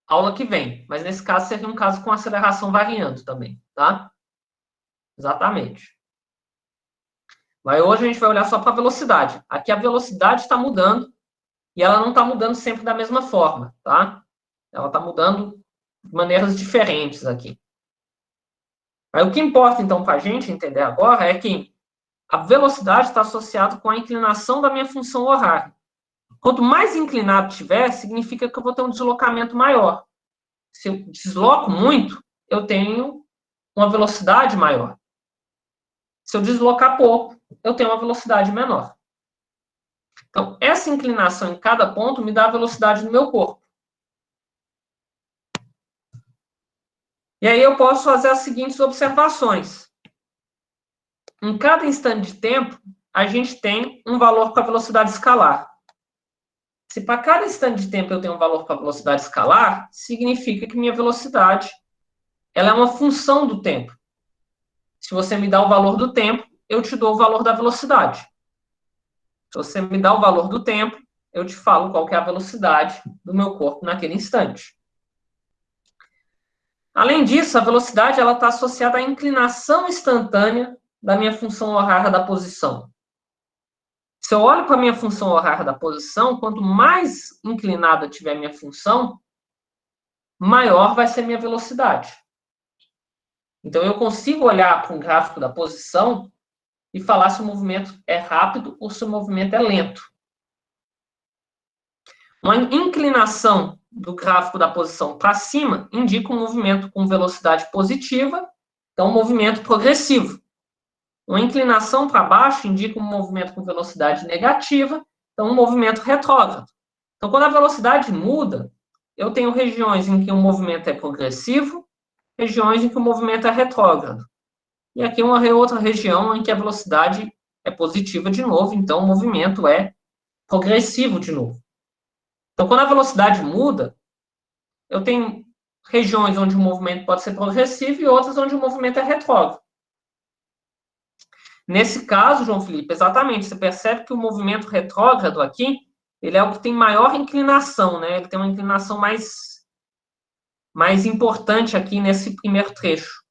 aula que vem. Mas nesse caso, seria um caso com aceleração variando também, tá? Exatamente. Mas hoje a gente vai olhar só para a velocidade. Aqui a velocidade está mudando e ela não está mudando sempre da mesma forma, tá? Ela está mudando de maneiras diferentes aqui. Aí o que importa, então, para a gente entender agora é que a velocidade está associada com a inclinação da minha função horária. Quanto mais inclinado tiver, significa que eu vou ter um deslocamento maior. Se eu desloco muito, eu tenho uma velocidade maior. Se eu deslocar pouco, eu tenho uma velocidade menor. Então, essa inclinação em cada ponto me dá a velocidade do meu corpo. E aí eu posso fazer as seguintes observações. Em cada instante de tempo, a gente tem um valor para a velocidade escalar. Se para cada instante de tempo eu tenho um valor para a velocidade escalar, significa que minha velocidade ela é uma função do tempo. Se você me dá o valor do tempo, eu te dou o valor da velocidade. Se você me dá o valor do tempo, eu te falo qual que é a velocidade do meu corpo naquele instante. Além disso, a velocidade está associada à inclinação instantânea da minha função horária da posição. Se eu olho para a minha função horária da posição, quanto mais inclinada tiver minha função, maior vai ser minha velocidade. Então, eu consigo olhar para um gráfico da posição e falar se o movimento é rápido ou se o movimento é lento. Uma inclinação do gráfico da posição para cima indica um movimento com velocidade positiva, então um movimento progressivo. Uma inclinação para baixo indica um movimento com velocidade negativa, então um movimento retrógrado. Então, quando a velocidade muda, eu tenho regiões em que o movimento é progressivo, regiões em que o movimento é retrógrado. E aqui uma outra região em que a velocidade é positiva de novo, então o movimento é progressivo de novo. Então, quando a velocidade muda, eu tenho regiões onde o movimento pode ser progressivo e outras onde o movimento é retrógrado. Nesse caso, João Felipe, exatamente, você percebe que o movimento retrógrado aqui, ele é o que tem maior inclinação, né? Ele tem uma inclinação mais importante aqui nesse primeiro trecho.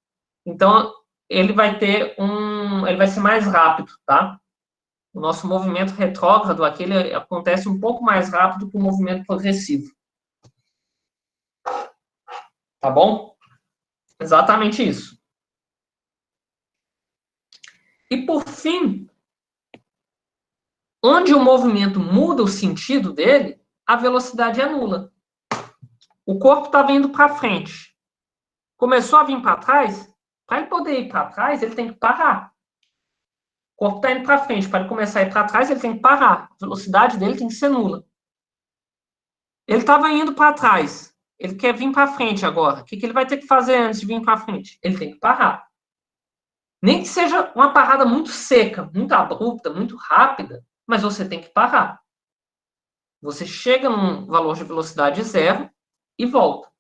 Então, ele vai ser mais rápido, tá? O nosso movimento retrógrado aqui, ele acontece um pouco mais rápido que o movimento progressivo. Tá bom? Exatamente isso. E, por fim, onde o movimento muda o sentido dele, a velocidade é nula. O corpo está vindo para frente. Começou a vir para trás, para ele poder ir para trás, ele tem que parar. O corpo está indo para frente, para ele começar a ir para trás, ele tem que parar. A velocidade dele tem que ser nula. Ele estava indo para trás, ele quer vir para frente agora. O que ele vai ter que fazer antes de vir para frente? Ele tem que parar. Nem que seja uma parada muito seca, muito abrupta, muito rápida, mas você tem que parar. Você chega num valor de velocidade zero e volta.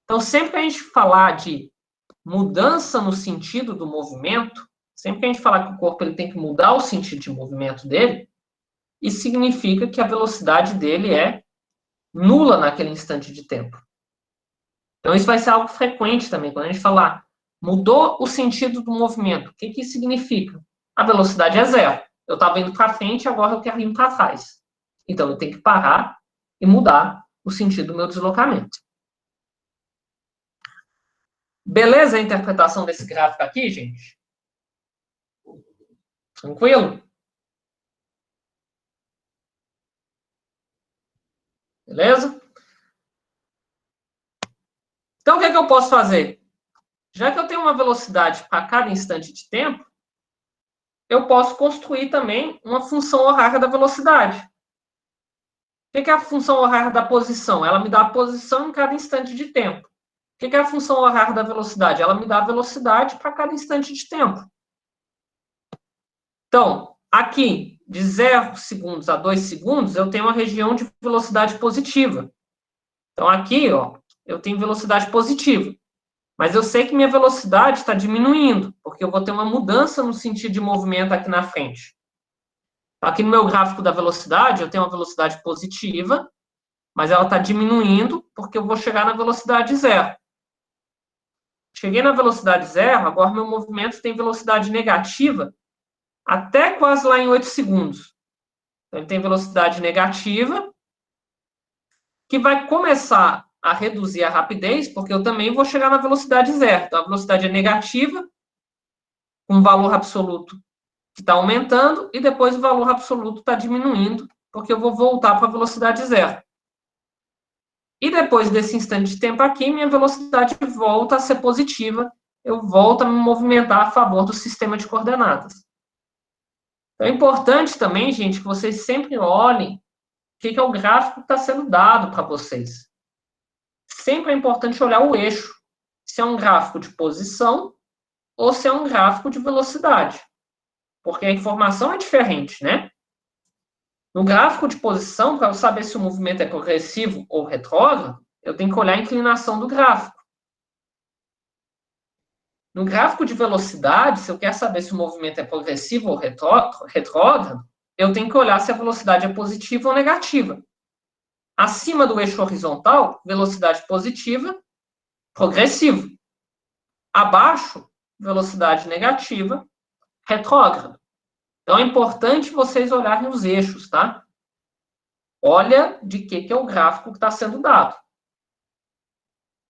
Então, sempre que a gente falar de mudança no sentido do movimento, sempre que a gente falar que o corpo ele tem que mudar o sentido de movimento dele, isso significa que a velocidade dele é nula naquele instante de tempo. Então, isso vai ser algo frequente também. Quando a gente falar mudou o sentido do movimento, o que isso significa? A velocidade é zero. Eu estava indo para frente, agora eu quero ir para trás. Então, eu tenho que parar e mudar o sentido do meu deslocamento. Beleza a interpretação desse gráfico aqui, gente? Tranquilo? Beleza? Então, o que eu posso fazer? Já que eu tenho uma velocidade para cada instante de tempo, eu posso construir também uma função horária da velocidade. O que é a função horária da posição? Ela me dá a posição em cada instante de tempo. O que é a função horária da velocidade? Ela me dá a velocidade para cada instante de tempo. Então, aqui, de 0 segundos a 2 segundos, eu tenho uma região de velocidade positiva. Então, aqui, ó, eu tenho velocidade positiva. Mas eu sei que minha velocidade está diminuindo, porque eu vou ter uma mudança no sentido de movimento aqui na frente. Aqui no meu gráfico da velocidade, eu tenho uma velocidade positiva, mas ela está diminuindo, porque eu vou chegar na velocidade zero. Cheguei na velocidade zero, agora meu movimento tem velocidade negativa até quase lá em 8 segundos. Então, ele tem velocidade negativa, que vai começar a reduzir a rapidez, porque eu também vou chegar na velocidade zero. Então, a velocidade é negativa, com um valor absoluto que está aumentando, e depois o valor absoluto está diminuindo, porque eu vou voltar para a velocidade zero. E depois desse instante de tempo aqui, minha velocidade volta a ser positiva, eu volto a me movimentar a favor do sistema de coordenadas. Então, é importante também, gente, que vocês sempre olhem o que é o gráfico que está sendo dado para vocês. Sempre é importante olhar o eixo, se é um gráfico de posição ou se é um gráfico de velocidade, porque a informação é diferente, né? No gráfico de posição, para eu saber se o movimento é progressivo ou retrógrado, eu tenho que olhar a inclinação do gráfico. No gráfico de velocidade, se eu quero saber se o movimento é progressivo ou retrógrado, eu tenho que olhar se a velocidade é positiva ou negativa. Acima do eixo horizontal, velocidade positiva, progressivo. Abaixo, velocidade negativa, retrógrado. Então, é importante vocês olharem os eixos, tá? Olha de que é o gráfico que está sendo dado.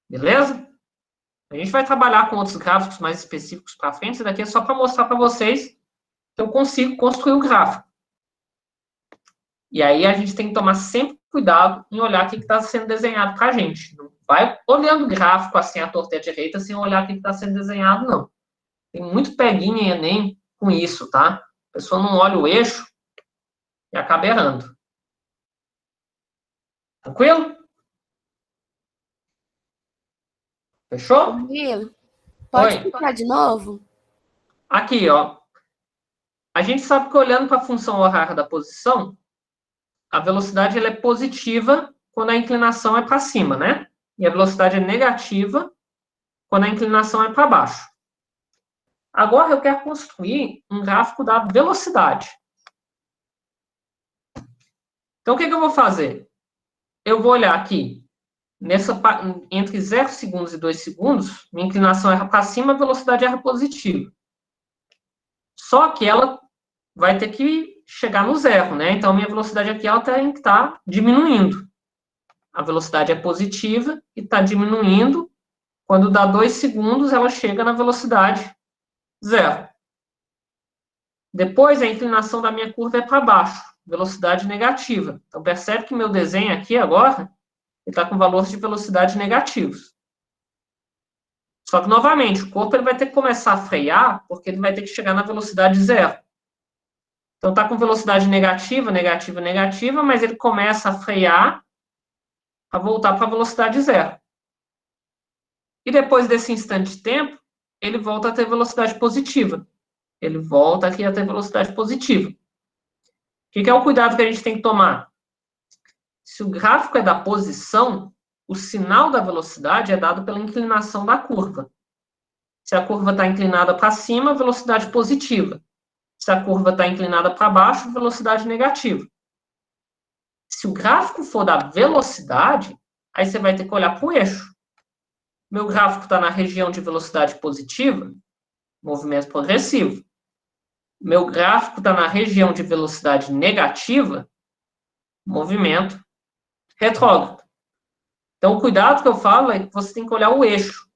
Beleza? A gente vai trabalhar com outros gráficos mais específicos para frente. Isso daqui é só para mostrar para vocês que eu consigo construir o gráfico. E aí a gente tem que tomar sempre cuidado em olhar o que está sendo desenhado para a gente. Não vai olhando o gráfico assim, à torta e à direita, sem olhar o que está sendo desenhado, não. Tem muito peguinha em Enem com isso, tá? A pessoa não olha o eixo e acaba errando. Tranquilo? Fechou? Murilo, pode Oi. explicar de novo? Aqui, ó. A gente sabe que olhando para a função horária da posição, a velocidade ela é positiva quando a inclinação é para cima, né? E a velocidade é negativa quando a inclinação é para baixo. Agora eu quero construir um gráfico da velocidade. Então, o que eu vou fazer? Eu vou olhar aqui, entre 0 segundos e 2 segundos, minha inclinação erra para cima, a velocidade erra positiva. Só que ela vai ter que chegar no zero, né? Então, minha velocidade aqui ela tem que estar diminuindo. A velocidade é positiva e está diminuindo. Quando dá 2 segundos, ela chega na velocidade zero. Depois, a inclinação da minha curva é para baixo, velocidade negativa. Então, percebe que meu desenho aqui agora está com valores de velocidade negativos. Só que, novamente, o corpo ele vai ter que começar a frear, porque ele vai ter que chegar na velocidade zero. Então, está com velocidade negativa, negativa, negativa, mas ele começa a frear para voltar para a velocidade zero. E depois desse instante de tempo, ele volta a ter velocidade positiva. Ele volta aqui a ter velocidade positiva. O que é o cuidado que a gente tem que tomar? Se o gráfico é da posição, o sinal da velocidade é dado pela inclinação da curva. Se a curva está inclinada para cima, velocidade positiva. Se a curva está inclinada para baixo, velocidade negativa. Se o gráfico for da velocidade, aí você vai ter que olhar para o eixo. Meu gráfico está na região de velocidade positiva, movimento progressivo. Meu gráfico está na região de velocidade negativa, movimento retrógrado. Então, o cuidado que eu falo é que você tem que olhar o eixo.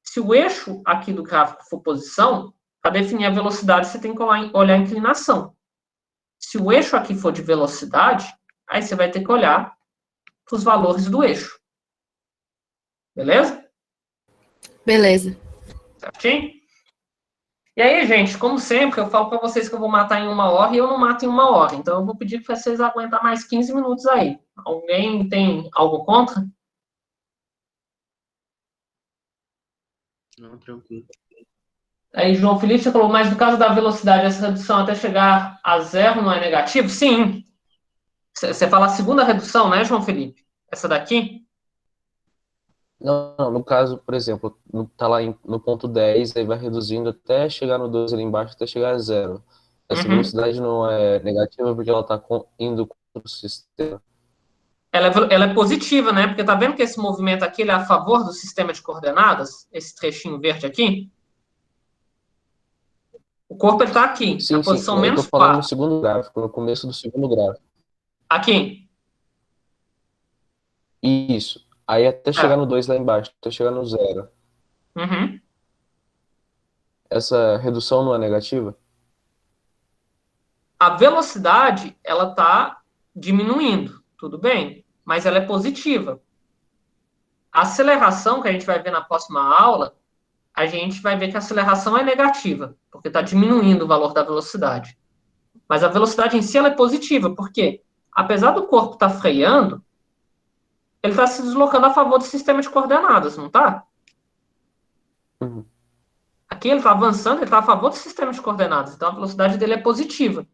Se o eixo aqui do gráfico for posição, para definir a velocidade, você tem que olhar a inclinação. Se o eixo aqui for de velocidade, aí você vai ter que olhar para os valores do eixo. Beleza? Beleza. Certinho? E aí, gente, como sempre, eu falo para vocês que eu vou matar em 1 hora e eu não mato em 1 hora. Então, eu vou pedir para vocês aguentar mais 15 minutos aí. Alguém tem algo contra? Não, tranquilo. Aí, João Felipe, você falou, mas no caso da velocidade, essa redução até chegar a zero não é negativo? Sim. Você fala a segunda redução, né, João Felipe? Essa daqui? Não, no caso, por exemplo, tá lá no ponto 10, aí vai reduzindo até chegar no 12 ali embaixo, até chegar a zero. Essa Uhum. velocidade não é negativa porque ela está indo contra o sistema. Ela é positiva, né? Porque tá vendo que esse movimento aqui ele é a favor do sistema de coordenadas? Esse trechinho verde aqui? O corpo está aqui, na Sim, sim, posição eu tô menos falando no 4. segundo gráfico, no começo do segundo gráfico. Aqui. Isso. Aí até chegar É. no 2 lá embaixo, até chegar no zero. Uhum. Essa redução não é negativa? A velocidade, ela está diminuindo, tudo bem, mas ela é positiva. A aceleração, que a gente vai ver na próxima aula, a gente vai ver que a aceleração é negativa, porque está diminuindo o valor da velocidade. Mas a velocidade em si ela é positiva, porque apesar do corpo estar freando, ele está se deslocando a favor do sistema de coordenadas, não está? Uhum. Aqui ele está avançando, ele está a favor do sistema de coordenadas, então a velocidade dele é positiva.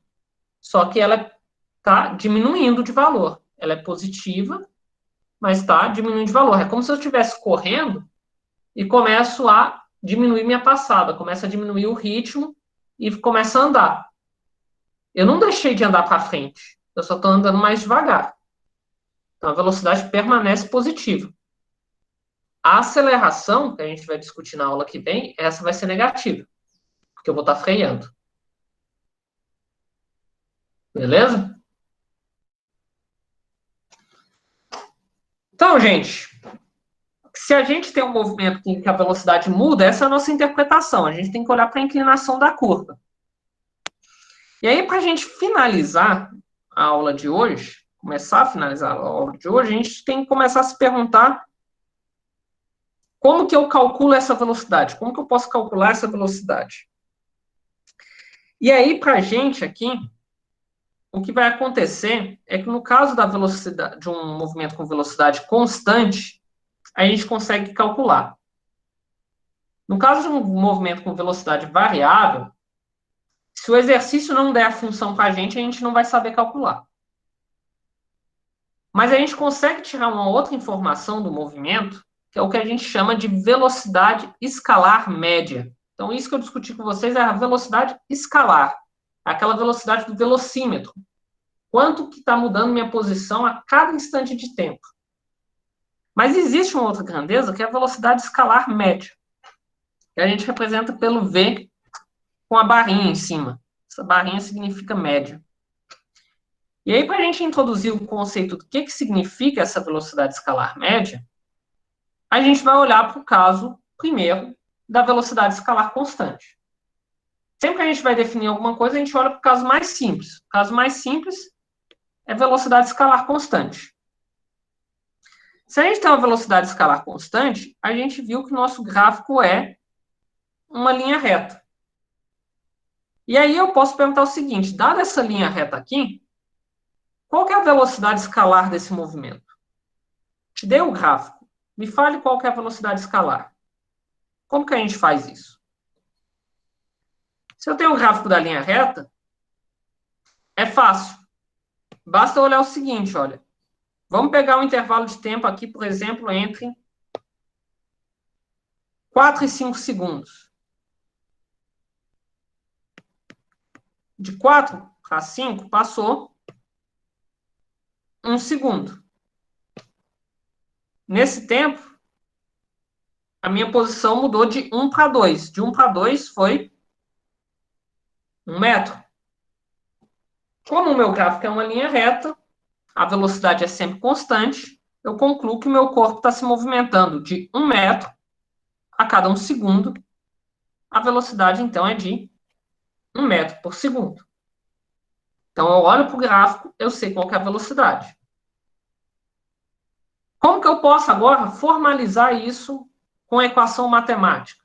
Só que ela está diminuindo de valor. Ela é positiva, mas está diminuindo de valor. É como se eu estivesse correndo e começo a diminuir minha passada, começa a diminuir o ritmo e começa a andar. Eu não deixei de andar para frente, eu só estou andando mais devagar. Então a velocidade permanece positiva. A aceleração, que a gente vai discutir na aula que vem, essa vai ser negativa, porque eu vou estar freando. Beleza? Então, gente, se a gente tem um movimento em que a velocidade muda, essa é a nossa interpretação. A gente tem que olhar para a inclinação da curva. E aí, para a gente finalizar a aula de hoje, começar a finalizar a aula de hoje, a gente tem que começar a se perguntar como que eu calculo essa velocidade? Como que eu posso calcular essa velocidade? E aí, para a gente aqui, o que vai acontecer é que no caso da velocidade, de um movimento com velocidade constante, a gente consegue calcular. No caso de um movimento com velocidade variável, se o exercício não der a função para a gente não vai saber calcular. Mas a gente consegue tirar uma outra informação do movimento, que é o que a gente chama de velocidade escalar média. Então, isso que eu discuti com vocês é a velocidade escalar, aquela velocidade do velocímetro. Quanto que está mudando minha posição a cada instante de tempo. Mas existe uma outra grandeza, que é a velocidade escalar média, que a gente representa pelo V com a barrinha em cima. Essa barrinha significa média. E aí, para a gente introduzir o conceito do que significa essa velocidade escalar média, a gente vai olhar para o caso, primeiro, da velocidade escalar constante. Sempre que a gente vai definir alguma coisa, a gente olha para o caso mais simples. O caso mais simples é velocidade escalar constante. Se a gente tem uma velocidade escalar constante, a gente viu que o nosso gráfico é uma linha reta. E aí eu posso perguntar o seguinte, dada essa linha reta aqui, qual que é a velocidade escalar desse movimento? Te dei o gráfico. Me fale qual que é a velocidade escalar. Como que a gente faz isso? Se eu tenho o gráfico da linha reta, é fácil. Basta olhar o seguinte, olha. Vamos pegar um intervalo de tempo aqui, por exemplo, entre 4 e 5 segundos. De 4 para 5 passou 1 segundo. Nesse tempo, a minha posição mudou de 1 para 2. De 1 para 2 foi 1 metro. Como o meu gráfico é uma linha reta, a velocidade é sempre constante, eu concluo que o meu corpo está se movimentando de 1 metro a cada 1 segundo. A velocidade, então, é de 1 metro por segundo. Então, eu olho para o gráfico, eu sei qual que é a velocidade. Como que eu posso agora formalizar isso com a equação matemática?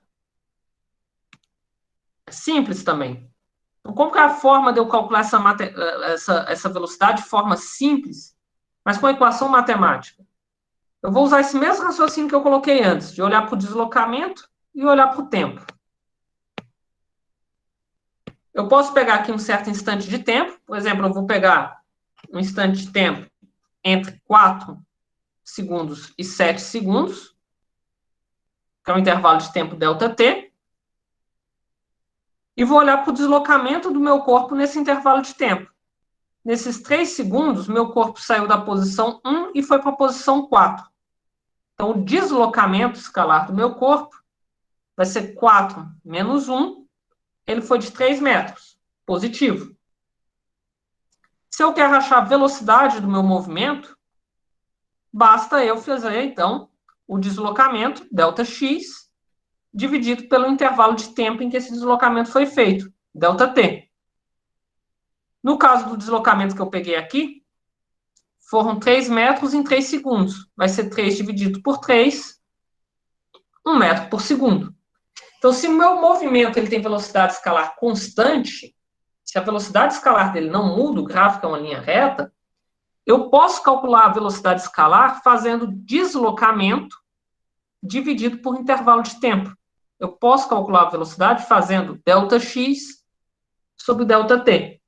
simples também. Então, como que é a forma de eu calcular essa velocidade de forma simples, mas com equação matemática? Eu vou usar esse mesmo raciocínio que eu coloquei antes, de olhar para o deslocamento e olhar para o tempo. Eu posso pegar aqui um certo instante de tempo, por exemplo, eu vou pegar um instante de tempo entre 4 segundos e 7 segundos, que é o intervalo de tempo ΔT, e vou olhar para o deslocamento do meu corpo nesse intervalo de tempo. Nesses 3 segundos, meu corpo saiu da posição 1 e foi para a posição 4. Então, o deslocamento escalar do meu corpo vai ser 4 menos 1, ele foi de 3 metros, positivo. Se eu quero achar a velocidade do meu movimento, basta eu fazer, então, o deslocamento, ΔX, dividido pelo intervalo de tempo em que esse deslocamento foi feito, ΔT. No caso do deslocamento que eu peguei aqui, foram 3 metros em 3 segundos. Vai ser 3 dividido por 3, 1 metro por segundo. Então, se o meu movimento ele tem velocidade escalar constante, se a velocidade escalar dele não muda, o gráfico é uma linha reta, eu posso calcular a velocidade escalar fazendo deslocamento dividido por intervalo de tempo. Eu posso calcular a velocidade fazendo ΔX sobre ΔT.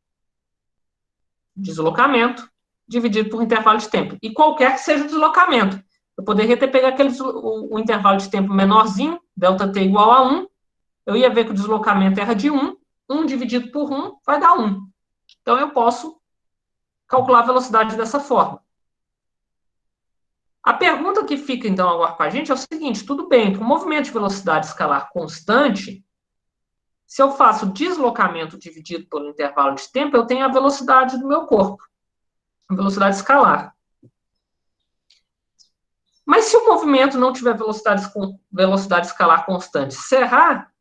Deslocamento dividido por intervalo de tempo. E qualquer que seja o deslocamento. Eu poderia ter pegado o intervalo de tempo menorzinho, ΔT igual a 1, eu ia ver que o deslocamento era de 1, 1 dividido por 1 vai dar 1. Então, eu posso calcular a velocidade dessa forma. A pergunta que fica, então, agora para a gente é o seguinte, tudo bem, para o movimento de velocidade escalar constante, se eu faço deslocamento dividido pelo intervalo de tempo, eu tenho a velocidade do meu corpo, a velocidade escalar. Mas se o movimento não tiver velocidade escalar constante, será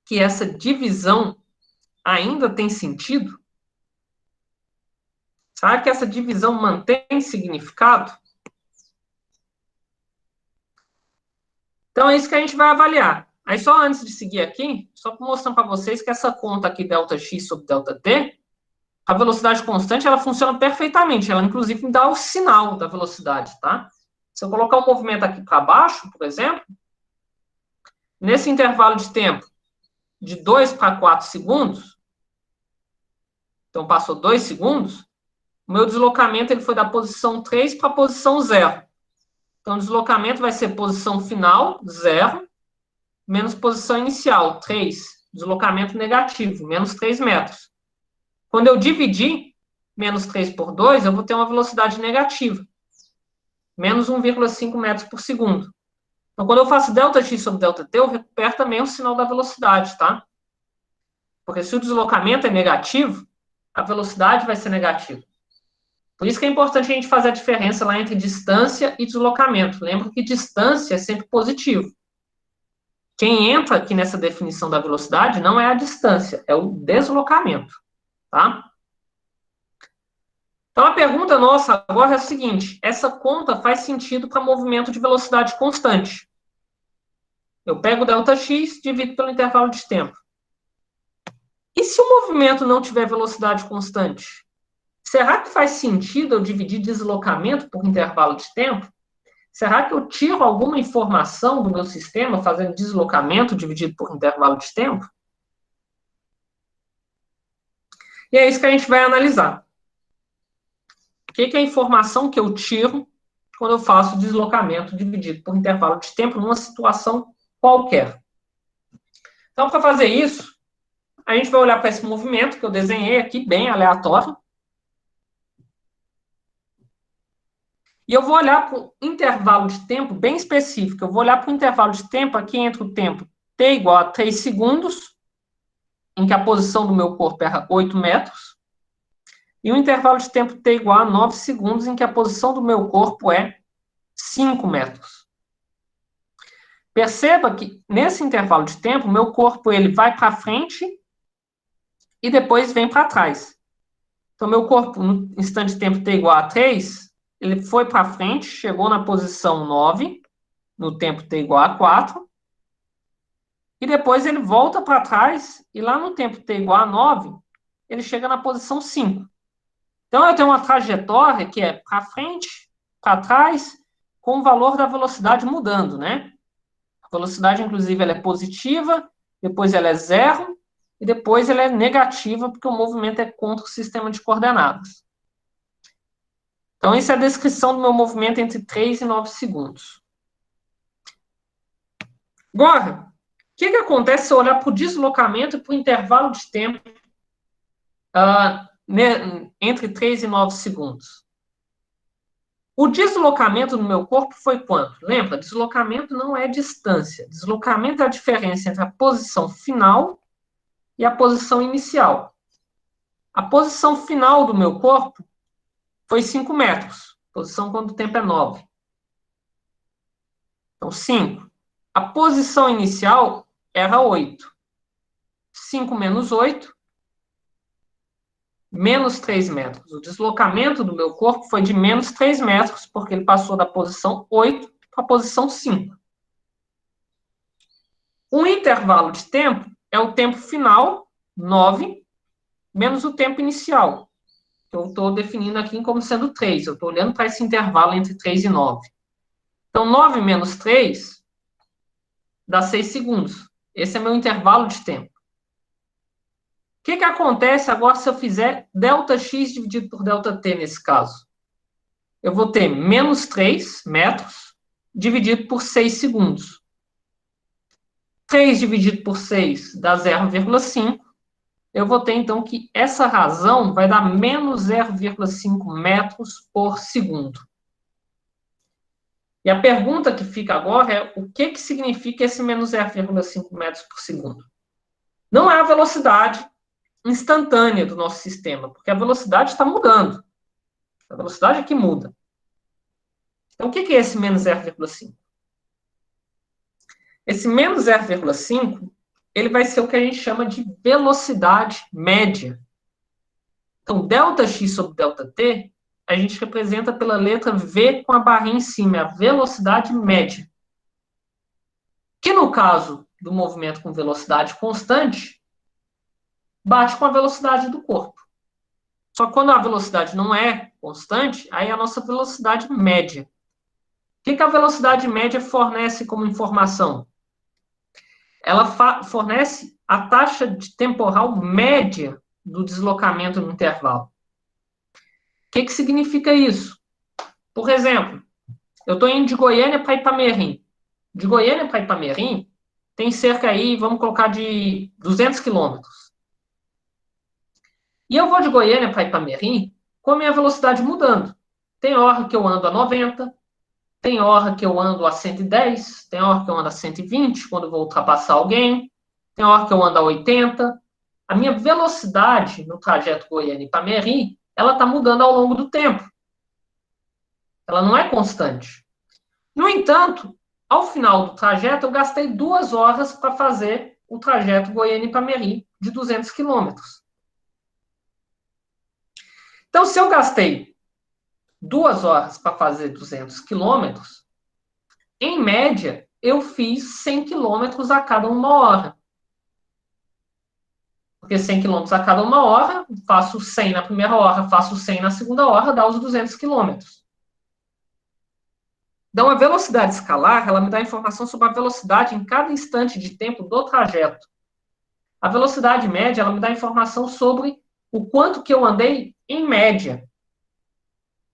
que essa divisão ainda tem sentido? Será que essa divisão mantém significado? Então, é isso que a gente vai avaliar. Aí, só antes de seguir aqui, só mostrando para vocês que essa conta aqui, ΔX sobre ΔT, a velocidade constante, ela funciona perfeitamente. Ela, inclusive, me dá o sinal da velocidade, tá? Se eu colocar o movimento aqui para baixo, por exemplo, nesse intervalo de tempo de 2 para 4 segundos, então passou 2 segundos, o meu deslocamento ele foi da posição 3 para a posição 0. Então, o deslocamento vai ser posição final, 0, menos posição inicial, 3. Deslocamento negativo, menos 3 metros. Quando eu dividir menos 3 por 2, eu vou ter uma velocidade negativa, menos 1,5 metros por segundo. Então, quando eu faço ΔX sobre ΔT, eu recupero também o sinal da velocidade, tá? Porque se o deslocamento é negativo, a velocidade vai ser negativa. Por isso que é importante a gente fazer a diferença lá entre distância e deslocamento. Lembra que distância é sempre positivo. Quem entra aqui nessa definição da velocidade não é a distância, é o deslocamento, tá? Então, a pergunta nossa agora é a seguinte, essa conta faz sentido para movimento de velocidade constante. Eu pego o ΔX, divido pelo intervalo de tempo. E se o movimento não tiver velocidade constante? Será que faz sentido eu dividir deslocamento por intervalo de tempo? Será que eu tiro alguma informação do meu sistema fazendo deslocamento dividido por intervalo de tempo? E é isso que a gente vai analisar. O que é a informação que eu tiro quando eu faço deslocamento dividido por intervalo de tempo numa situação qualquer? Então, para fazer isso, a gente vai olhar para esse movimento que eu desenhei aqui, bem aleatório. E eu vou olhar para o intervalo de tempo bem específico. Eu vou olhar para o intervalo de tempo aqui entre o tempo t igual a 3 segundos, em que a posição do meu corpo era 8 metros, e o intervalo de tempo t igual a 9 segundos, em que a posição do meu corpo é 5 metros. Perceba que nesse intervalo de tempo, meu corpo ele vai para frente e depois vem para trás. Então, meu corpo, no instante de tempo t igual a 3, ele foi para frente, chegou na posição 9, no tempo t igual a 4, e depois ele volta para trás, e lá no tempo t igual a 9, ele chega na posição 5. Então, eu tenho uma trajetória que é para frente, para trás, com o valor da velocidade mudando, né? A velocidade, inclusive, ela é positiva, depois ela é zero, e depois ela é negativa, porque o movimento é contra o sistema de coordenadas. Então, isso é a descrição do meu movimento entre 3 e 9 segundos. Agora, o que acontece se eu olhar para o deslocamento e para o intervalo de tempo entre 3 e 9 segundos? O deslocamento no meu corpo foi quanto? Lembra, deslocamento não é distância. Deslocamento é a diferença entre a posição final e a posição inicial. A posição final do meu corpo foi 5 metros. Posição quando o tempo é 9. Então, 5. A posição inicial era 8. 5 menos 8, menos 3 metros. O deslocamento do meu corpo foi de menos 3 metros, porque ele passou da posição 8 para a posição 5. O intervalo de tempo é o tempo final, 9, menos o tempo inicial, que eu estou definindo aqui como sendo 3. Eu estou olhando para esse intervalo entre 3 e 9. Então, 9 menos 3 dá 6 segundos. Esse é meu intervalo de tempo. O que acontece agora se eu fizer ΔX dividido por ΔT nesse caso? Eu vou ter menos 3 metros dividido por 6 segundos. 3 dividido por 6 dá 0,5. Eu vou ter, então, que essa razão vai dar menos 0,5 metros por segundo. E a pergunta que fica agora é o que significa esse menos 0,5 metros por segundo? Não é a velocidade instantânea do nosso sistema, porque a velocidade está mudando. A velocidade é que muda. Então, o que é esse menos 0,5? Esse menos 0,5, ele vai ser o que a gente chama de velocidade média. Então, ΔX sobre ΔT, a gente representa pela letra V com a barrinha em cima, a velocidade média. Que no caso do movimento com velocidade constante, bate com a velocidade do corpo. Só que quando a velocidade não é constante, aí é a nossa velocidade média. O que a velocidade média fornece como informação? Ela fornece a taxa de temporal média do deslocamento no intervalo. O que significa isso? Por exemplo, eu estou indo de Goiânia para Ipameri. De Goiânia para Ipameri tem cerca aí, vamos colocar, de 200 quilômetros. E eu vou de Goiânia para Ipameri com a minha velocidade mudando. Tem hora que eu ando a 90, tem hora que eu ando a 110, tem hora que eu ando a 120 quando eu vou ultrapassar alguém, tem hora que eu ando a 80. A minha velocidade no trajeto Goiânia-Ipameri, ela está mudando ao longo do tempo. Ela não é constante. No entanto, ao final do trajeto, eu gastei 2 horas para fazer o trajeto Goiânia-Ipameri de 200 quilômetros. Então, se eu gastei 2 horas para fazer 200 quilômetros, em média, eu fiz 100 quilômetros a cada 1 hora. Porque 100 quilômetros a cada 1 hora, faço 100 na primeira hora, faço 100 na segunda hora, dá os 200 quilômetros. Então, a velocidade escalar, ela me dá informação sobre a velocidade em cada instante de tempo do trajeto. A velocidade média, ela me dá informação sobre o quanto que eu andei em média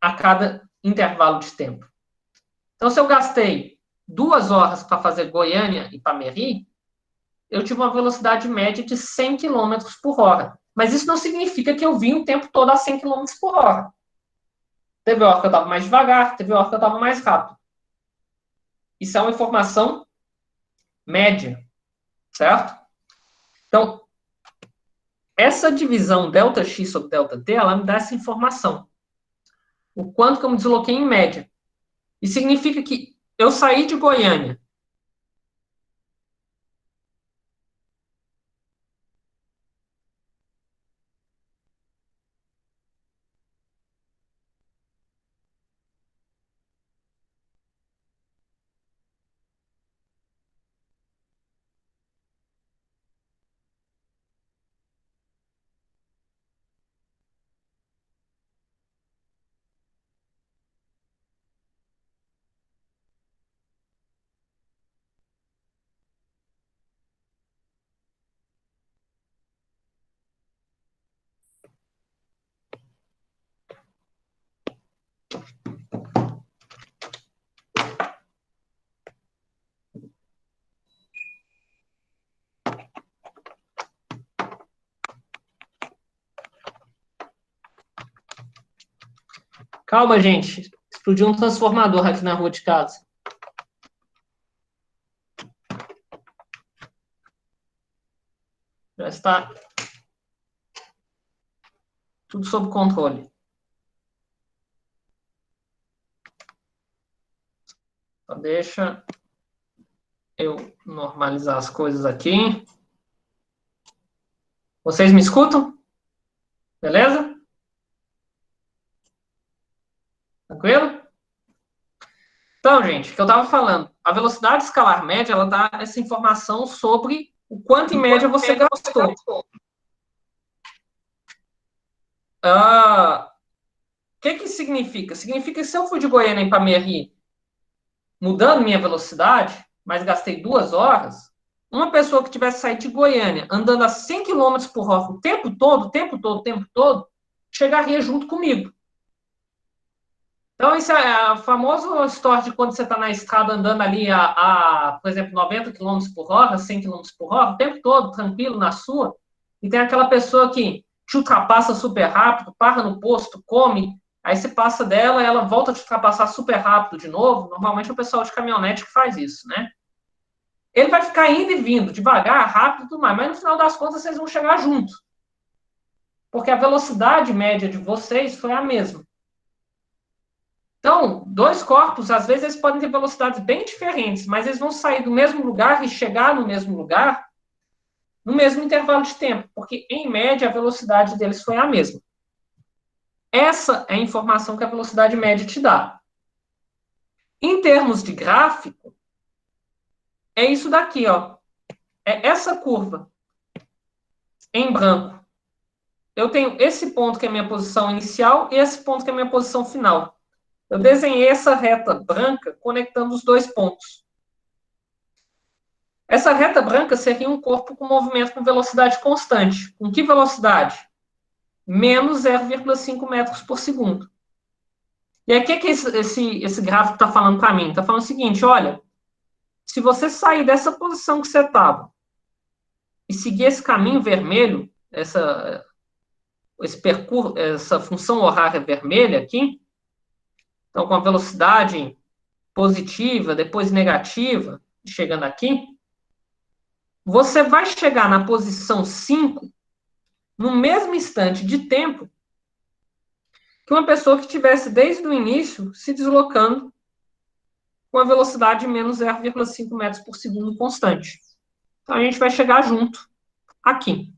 a cada intervalo de tempo. Então, se eu gastei 2 horas para fazer Goiânia e Ipameri, eu tive uma velocidade média de 100 km por hora. Mas isso não significa que eu vim o tempo todo a 100 km por hora. Teve hora que eu estava mais devagar, teve hora que eu estava mais rápido. Isso é uma informação média, certo? Então, essa divisão ΔX sobre ΔT, ela me dá essa informação. O quanto que eu me desloquei em média. E significa que eu saí de Goiânia. Calma, gente. Explodiu um transformador aqui na rua de casa. Já está tudo sob controle. Só deixa eu normalizar as coisas aqui. Vocês me escutam? Beleza? Tranquilo? Então, gente, o que eu estava falando, a velocidade escalar média, ela dá essa informação sobre o quanto em média você gastou. O que significa? Significa que se eu for de Goiânia para Pameri, mudando minha velocidade, mas gastei 2 horas, uma pessoa que tivesse saído de Goiânia andando a 100 km por hora o tempo todo, chegaria junto comigo. Então, isso é a famosa história de quando você está na estrada andando ali por exemplo, 90 km por hora, 100 km por hora, o tempo todo, tranquilo, na sua, e tem aquela pessoa que te ultrapassa super rápido, para no posto, come, aí você passa dela, ela volta a te ultrapassar super rápido de novo. Normalmente é o pessoal de caminhonete que faz isso, né? Ele vai ficar indo e vindo, devagar, rápido e tudo mais, mas no final das contas vocês vão chegar juntos. Porque a velocidade média de vocês foi a mesma. Então, 2 corpos, às vezes, eles podem ter velocidades bem diferentes, mas eles vão sair do mesmo lugar e chegar no mesmo lugar no mesmo intervalo de tempo, porque, em média, a velocidade deles foi a mesma. Essa é a informação que a velocidade média te dá. Em termos de gráfico, é isso daqui, ó. É essa curva em branco. Eu tenho esse ponto que é a minha posição inicial e esse ponto que é a minha posição final. Eu desenhei essa reta branca conectando os 2 pontos. Essa reta branca seria um corpo com movimento com velocidade constante. Com que velocidade? Menos 0,5 metros por segundo. E aí, o que esse gráfico está falando para mim? Está falando o seguinte, olha, se você sair dessa posição que você estava e seguir esse caminho vermelho, esse percurso, essa função horária vermelha aqui, então com a velocidade positiva, depois negativa, chegando aqui, você vai chegar na posição 5 no mesmo instante de tempo que uma pessoa que tivesse desde o início se deslocando com a velocidade de menos 0,5 metros por segundo constante. Então, a gente vai chegar junto aqui.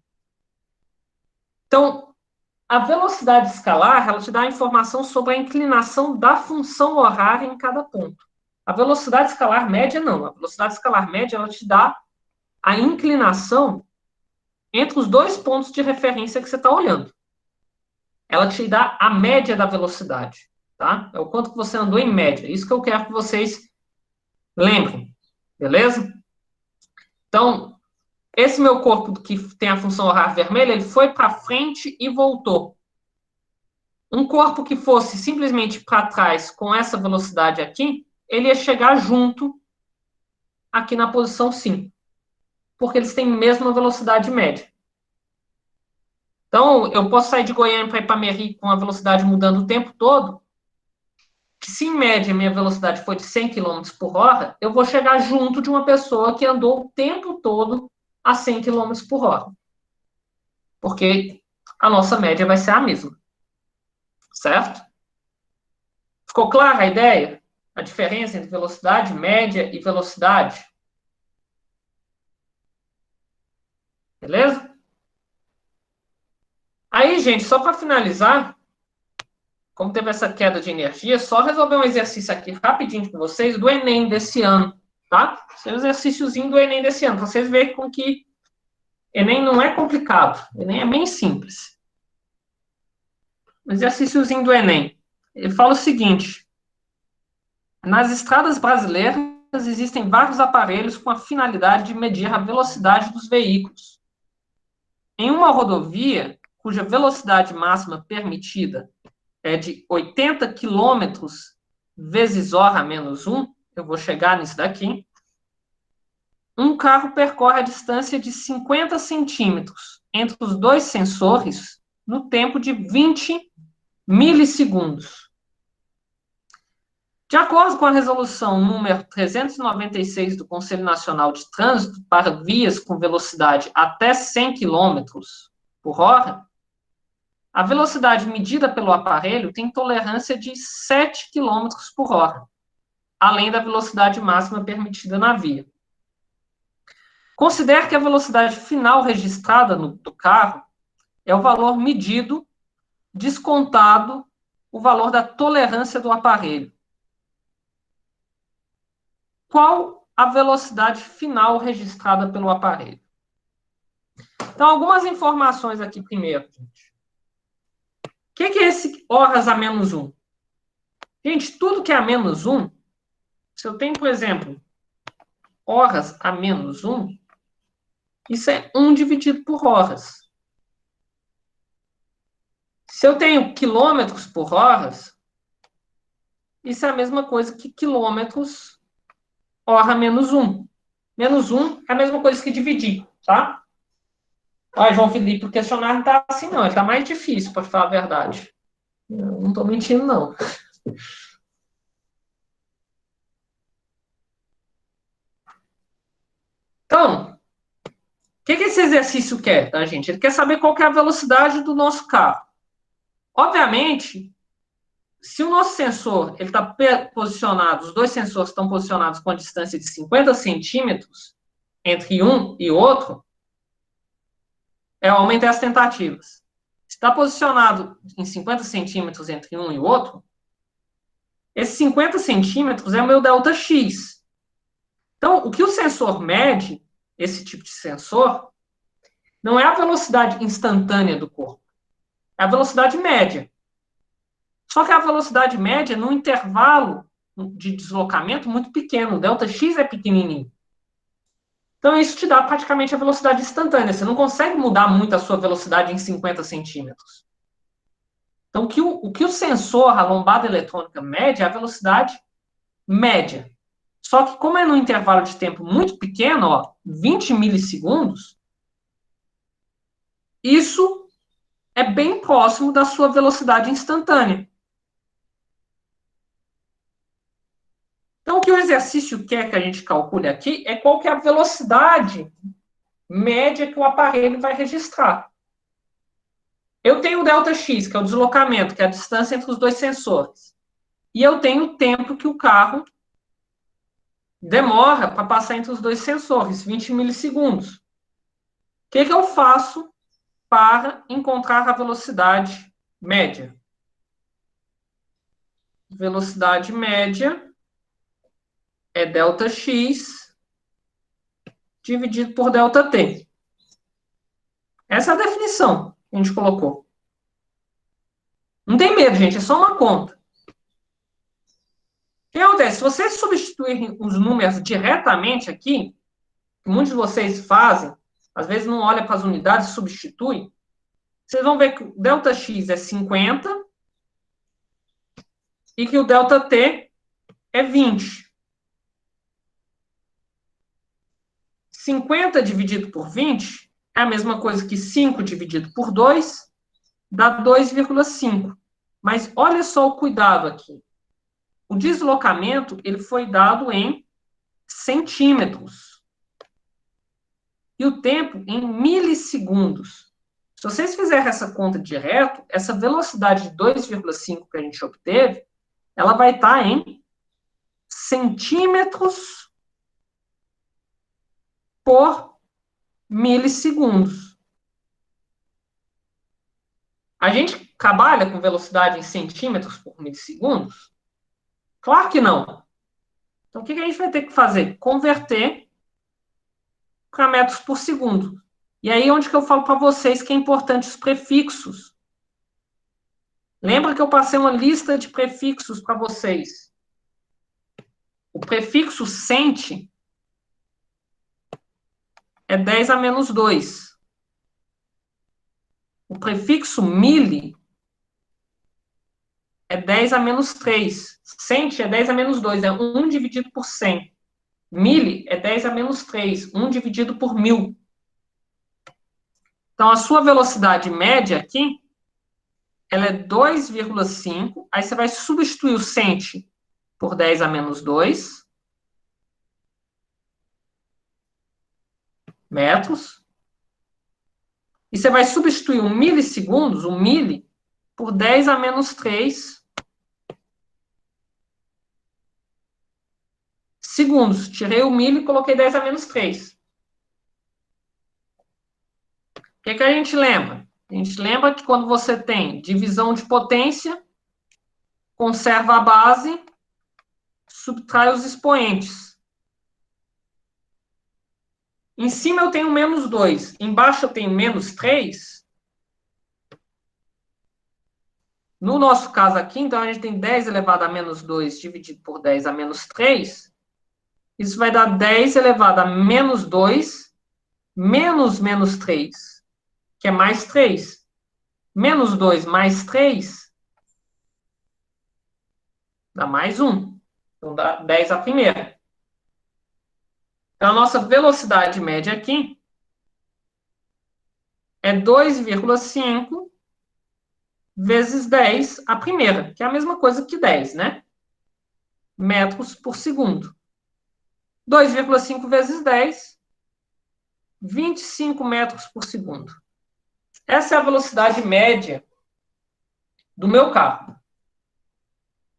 Então, a velocidade escalar, ela te dá a informação sobre a inclinação da função horária em cada ponto. A velocidade escalar média, não. A velocidade escalar média, ela te dá a inclinação entre os 2 pontos de referência que você está olhando. Ela te dá a média da velocidade, tá? É o quanto que você andou em média. Isso que eu quero que vocês lembrem, beleza? Então, esse meu corpo que tem a função horária vermelha, ele foi para frente e voltou. Um corpo que fosse simplesmente para trás com essa velocidade aqui, ele ia chegar junto aqui na posição 5, porque eles têm a mesma velocidade média. Então, eu posso sair de Goiânia para Ipameri com a velocidade mudando o tempo todo, que se em média minha velocidade for de 100 km por hora, eu vou chegar junto de uma pessoa que andou o tempo todo a 100 km por hora. Porque a nossa média vai ser a mesma. Certo? Ficou clara a ideia? A diferença entre velocidade média e velocidade? Beleza? Aí, gente, só para finalizar, como teve essa queda de energia, só resolver um exercício aqui rapidinho com vocês do Enem desse ano, tá? Esse é um exercíciozinho do Enem desse ano, para vocês verem com que Enem não é complicado, Enem é bem simples. Um exercíciozinho do Enem. Ele fala o seguinte: nas estradas brasileiras existem vários aparelhos com a finalidade de medir a velocidade dos veículos. Em uma rodovia cuja velocidade máxima permitida é de 80 km vezes hora menos 1, eu vou chegar nisso daqui, um carro percorre a distância de 50 centímetros entre os 2 sensores no tempo de 20 milissegundos. De acordo com a resolução número 396 do Conselho Nacional de Trânsito para vias com velocidade até 100 km por hora, a velocidade medida pelo aparelho tem tolerância de 7 km por hora, além da velocidade máxima permitida na via. Considere que a velocidade final registrada do carro é o valor medido, descontado o valor da tolerância do aparelho. Qual a velocidade final registrada pelo aparelho? Então, algumas informações aqui primeiro, gente. O que é esse horas a menos 1? Gente, tudo que é a menos 1, se eu tenho, por exemplo, horas a menos 1, isso é 1 dividido por horas. Se eu tenho quilômetros por horas, isso é a mesma coisa que quilômetros hora menos 1. Menos 1 é a mesma coisa que dividir, tá? Olha, João Felipe, o questionário não está assim, não. Ele está mais difícil, para falar a verdade. Eu não estou mentindo, não. Então, o que esse exercício quer, tá, gente? Ele quer saber qual que é a velocidade do nosso carro. Obviamente, se o nosso sensor ele está posicionado, os dois sensores estão posicionados com a distância de 50 centímetros entre um e outro, eu aumentei as tentativas. Se está posicionado em 50 centímetros entre um e o outro, esses 50 centímetros é o meu ΔX. Então, o que o sensor mede, esse tipo de sensor, não é a velocidade instantânea do corpo, é a velocidade média. Só que a velocidade média num intervalo de deslocamento muito pequeno, o ΔX é pequenininho. Então, isso te dá praticamente a velocidade instantânea. Você não consegue mudar muito a sua velocidade em 50 centímetros. Então, o que o sensor, a lombada eletrônica, mede é a velocidade média. Só que, como é num intervalo de tempo muito pequeno, ó, 20 milissegundos, isso é bem próximo da sua velocidade instantânea. Então, o que o exercício quer que a gente calcule aqui é qual que é a velocidade média que o aparelho vai registrar. Eu tenho o ΔX, que é o deslocamento, que é a distância entre os dois sensores. E eu tenho o tempo que o carro demora para passar entre os dois sensores, 20 milissegundos. O que eu faço para encontrar a velocidade média? Velocidade média é ΔX dividido por ΔT. Essa é a definição que a gente colocou. Não tem medo, gente, é só uma conta. O que acontece? Se vocês substituírem os números diretamente aqui, que muitos de vocês fazem, às vezes não olham para as unidades e substituem, vocês vão ver que o ΔX é 50 e que o ΔT é 20. 50 dividido por 20 é a mesma coisa que 5 dividido por 2, dá 2,5. Mas olha só o cuidado aqui. O deslocamento ele foi dado em centímetros. E o tempo em milissegundos. Se vocês fizerem essa conta direto, essa velocidade de 2,5 que a gente obteve, ela vai estar em centímetros por milissegundos. A gente trabalha com velocidade em centímetros por milissegundos? Claro que não. Então, o que a gente vai ter que fazer? Converter para metros por segundo. E aí, onde que eu falo para vocês que é importante os prefixos. Lembra que eu passei uma lista de prefixos para vocês? O prefixo cent é 10 a menos 2. O prefixo mili é 10 a menos 3. Cent é 10 a menos 2, é 1 dividido por 100. Mili é 10 a menos 3, 1 dividido por 1000. Então, a sua velocidade média aqui, ela é 2,5, aí você vai substituir o cent por 10 a menos 2 metros. E você vai substituir um milissegundos, um mili, por 10 a menos 3 segundos. Tirei o mili e coloquei 10 a menos 3. O que a gente lembra? A gente lembra que quando você tem divisão de potência, conserva a base, subtrai os expoentes. Em cima eu tenho menos 2, embaixo eu tenho menos 3. No nosso caso aqui, então, a gente tem 10 elevado a menos 2 dividido por 10 a menos 3. Isso vai dar 10 elevado a menos 2 menos menos 3, que é mais 3. Menos 2 mais 3 dá mais 1. Então, dá 10 a primeira. Então, a nossa velocidade média aqui é 2,5 vezes 10 a primeira, que é a mesma coisa que 10, né? Metros por segundo. 2,5 vezes 10, 25 metros por segundo. Essa é a velocidade média do meu carro.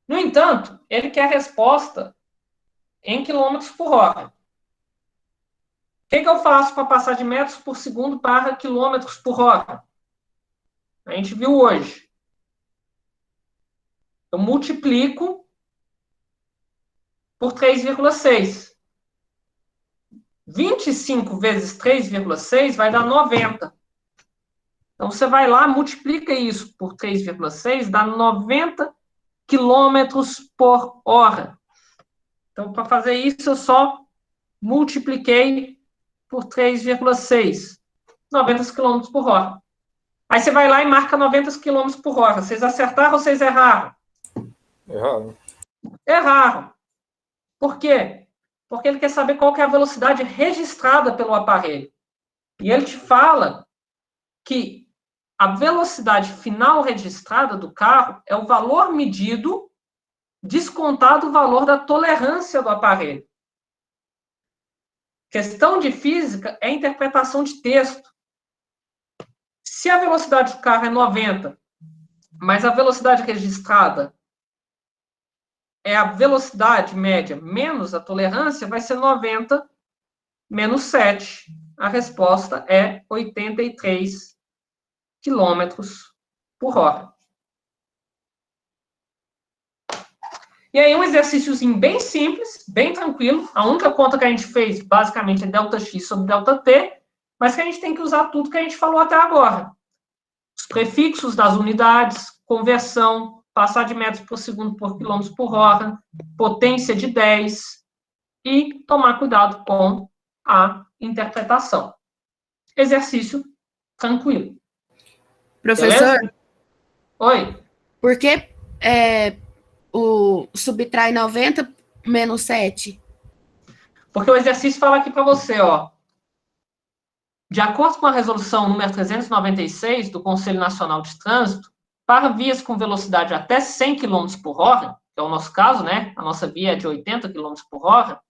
No entanto, ele quer a resposta em quilômetros por hora. O que eu faço para passar de metros por segundo para quilômetros por hora? A gente viu hoje. Eu multiplico por 3,6. 25 vezes 3,6 vai dar 90. Então, você vai lá, multiplica isso por 3,6, dá 90 quilômetros por hora. Então, para fazer isso, eu só multipliquei por 3,6. 90 quilômetros por hora. Aí você vai lá e marca 90 quilômetros por hora. Vocês acertaram ou vocês erraram? Errado. Erraram. Por quê? Porque ele quer saber qual que é a velocidade registrada pelo aparelho. E ele te fala que a velocidade final registrada do carro é o valor medido, descontado o valor da tolerância do aparelho. Questão de física é interpretação de texto. Se a velocidade do carro é 90, mas a velocidade registrada é a velocidade média menos a tolerância, vai ser 90 menos 7. A resposta é 83 quilômetros por hora. E aí, um exercíciozinho bem simples, bem tranquilo. A única conta que a gente fez, basicamente, é ΔX sobre ΔT, mas que a gente tem que usar tudo que a gente falou até agora. Os prefixos das unidades, conversão, passar de metros por segundo por quilômetros por hora, potência de 10 e tomar cuidado com a interpretação. Exercício tranquilo. Professor, Beleza? Oi. por que o subtrai 90 menos 7? Porque o exercício fala aqui para você, ó. De acordo com a resolução número 396 do Conselho Nacional de Trânsito, para vias com velocidade até 100 km por hora, que é o nosso caso, né? A nossa via é de 80 km por hora,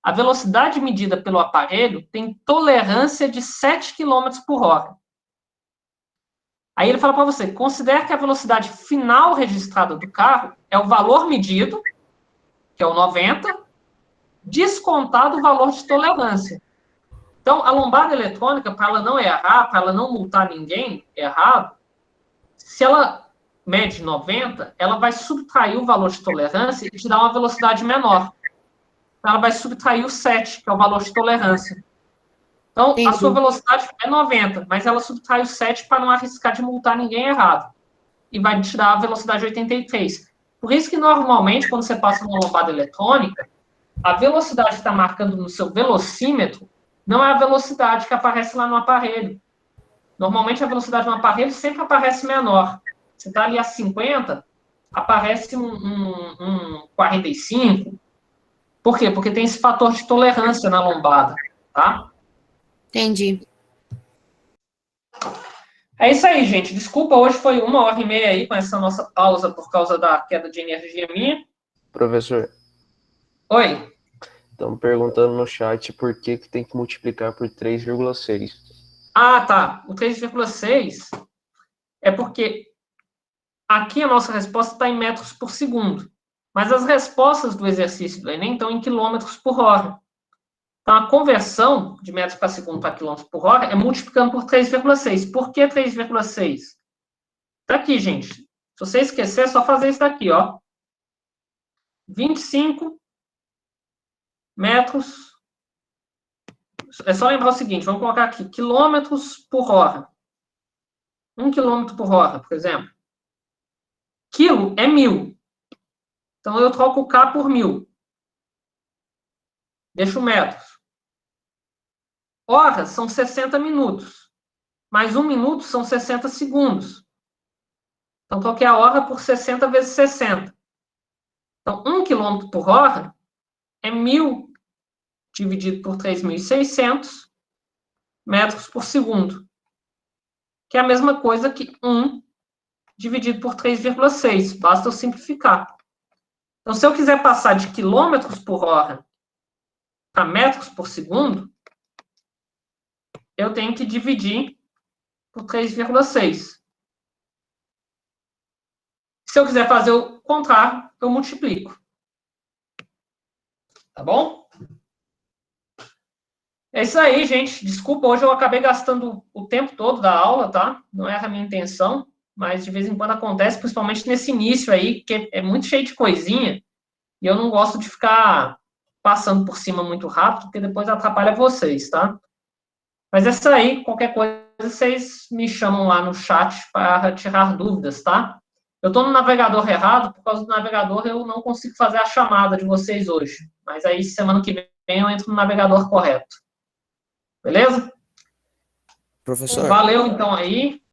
a velocidade medida pelo aparelho tem tolerância de 7 km por hora. Aí ele fala para você, considere que a velocidade final registrada do carro é o valor medido, que é o 90, descontado o valor de tolerância. Então, a lombada eletrônica, para ela não errar, para ela não multar ninguém errado, se ela mede 90, ela vai subtrair o valor de tolerância e te dar uma velocidade menor. Então, ela vai subtrair o 7, que é o valor de tolerância. Então, Entendi. a sua velocidade é 90, mas ela subtrai o 7 para não arriscar de multar ninguém errado. E vai te dar a velocidade 83. Por isso que, normalmente, quando você passa uma lombada eletrônica, a velocidade que está marcando no seu velocímetro não é a velocidade que aparece lá no aparelho. Normalmente, a velocidade no aparelho sempre aparece menor. Você está ali a 50, aparece um 45. Por quê? Porque tem esse fator de tolerância na lombada, tá? Entendi. É isso aí, gente. Desculpa, hoje foi 1h30 aí com essa nossa pausa por causa da queda de energia minha. Professor, Oi. estão perguntando no chat por que que tem que multiplicar por 3,6. Ah, tá. O 3,6 é porque aqui a nossa resposta está em metros por segundo. Mas as respostas do exercício do Enem estão em quilômetros por hora. Então, a conversão de metros para segundo para quilômetros por hora é multiplicando por 3,6. Por que 3,6? Tá aqui, gente. Se você esquecer, é só fazer isso daqui, ó. 25 metros. É só lembrar o seguinte, vamos colocar aqui, quilômetros por hora. 1 quilômetro por hora, por exemplo. Quilo é 1.000. Então, eu troco o K por 1.000. Deixo metros. Horas são 60 minutos. Mais 1 minuto são 60 segundos. Então, troquei a hora por 60 vezes 60. Então, 1 quilômetro por hora é 1.000 dividido por 3.600 metros por segundo. Que é a mesma coisa que 1 dividido por 3,6. Basta eu simplificar. Então, se eu quiser passar de quilômetros por hora para metros por segundo, eu tenho que dividir por 3,6. Se eu quiser fazer o contrário, eu multiplico. Tá bom? É isso aí, gente. Desculpa, hoje eu acabei gastando o tempo todo da aula, tá? Não era a minha intenção, mas de vez em quando acontece, principalmente nesse início aí, que é muito cheio de coisinha, e eu não gosto de ficar passando por cima muito rápido, porque depois atrapalha vocês, tá? Mas é isso aí, qualquer coisa, vocês me chamam lá no chat para tirar dúvidas, tá? Eu estou no navegador errado, por causa do navegador eu não consigo fazer a chamada de vocês hoje. Mas aí, semana que vem, eu entro no navegador correto. Beleza? Professor, Valeu, então, aí.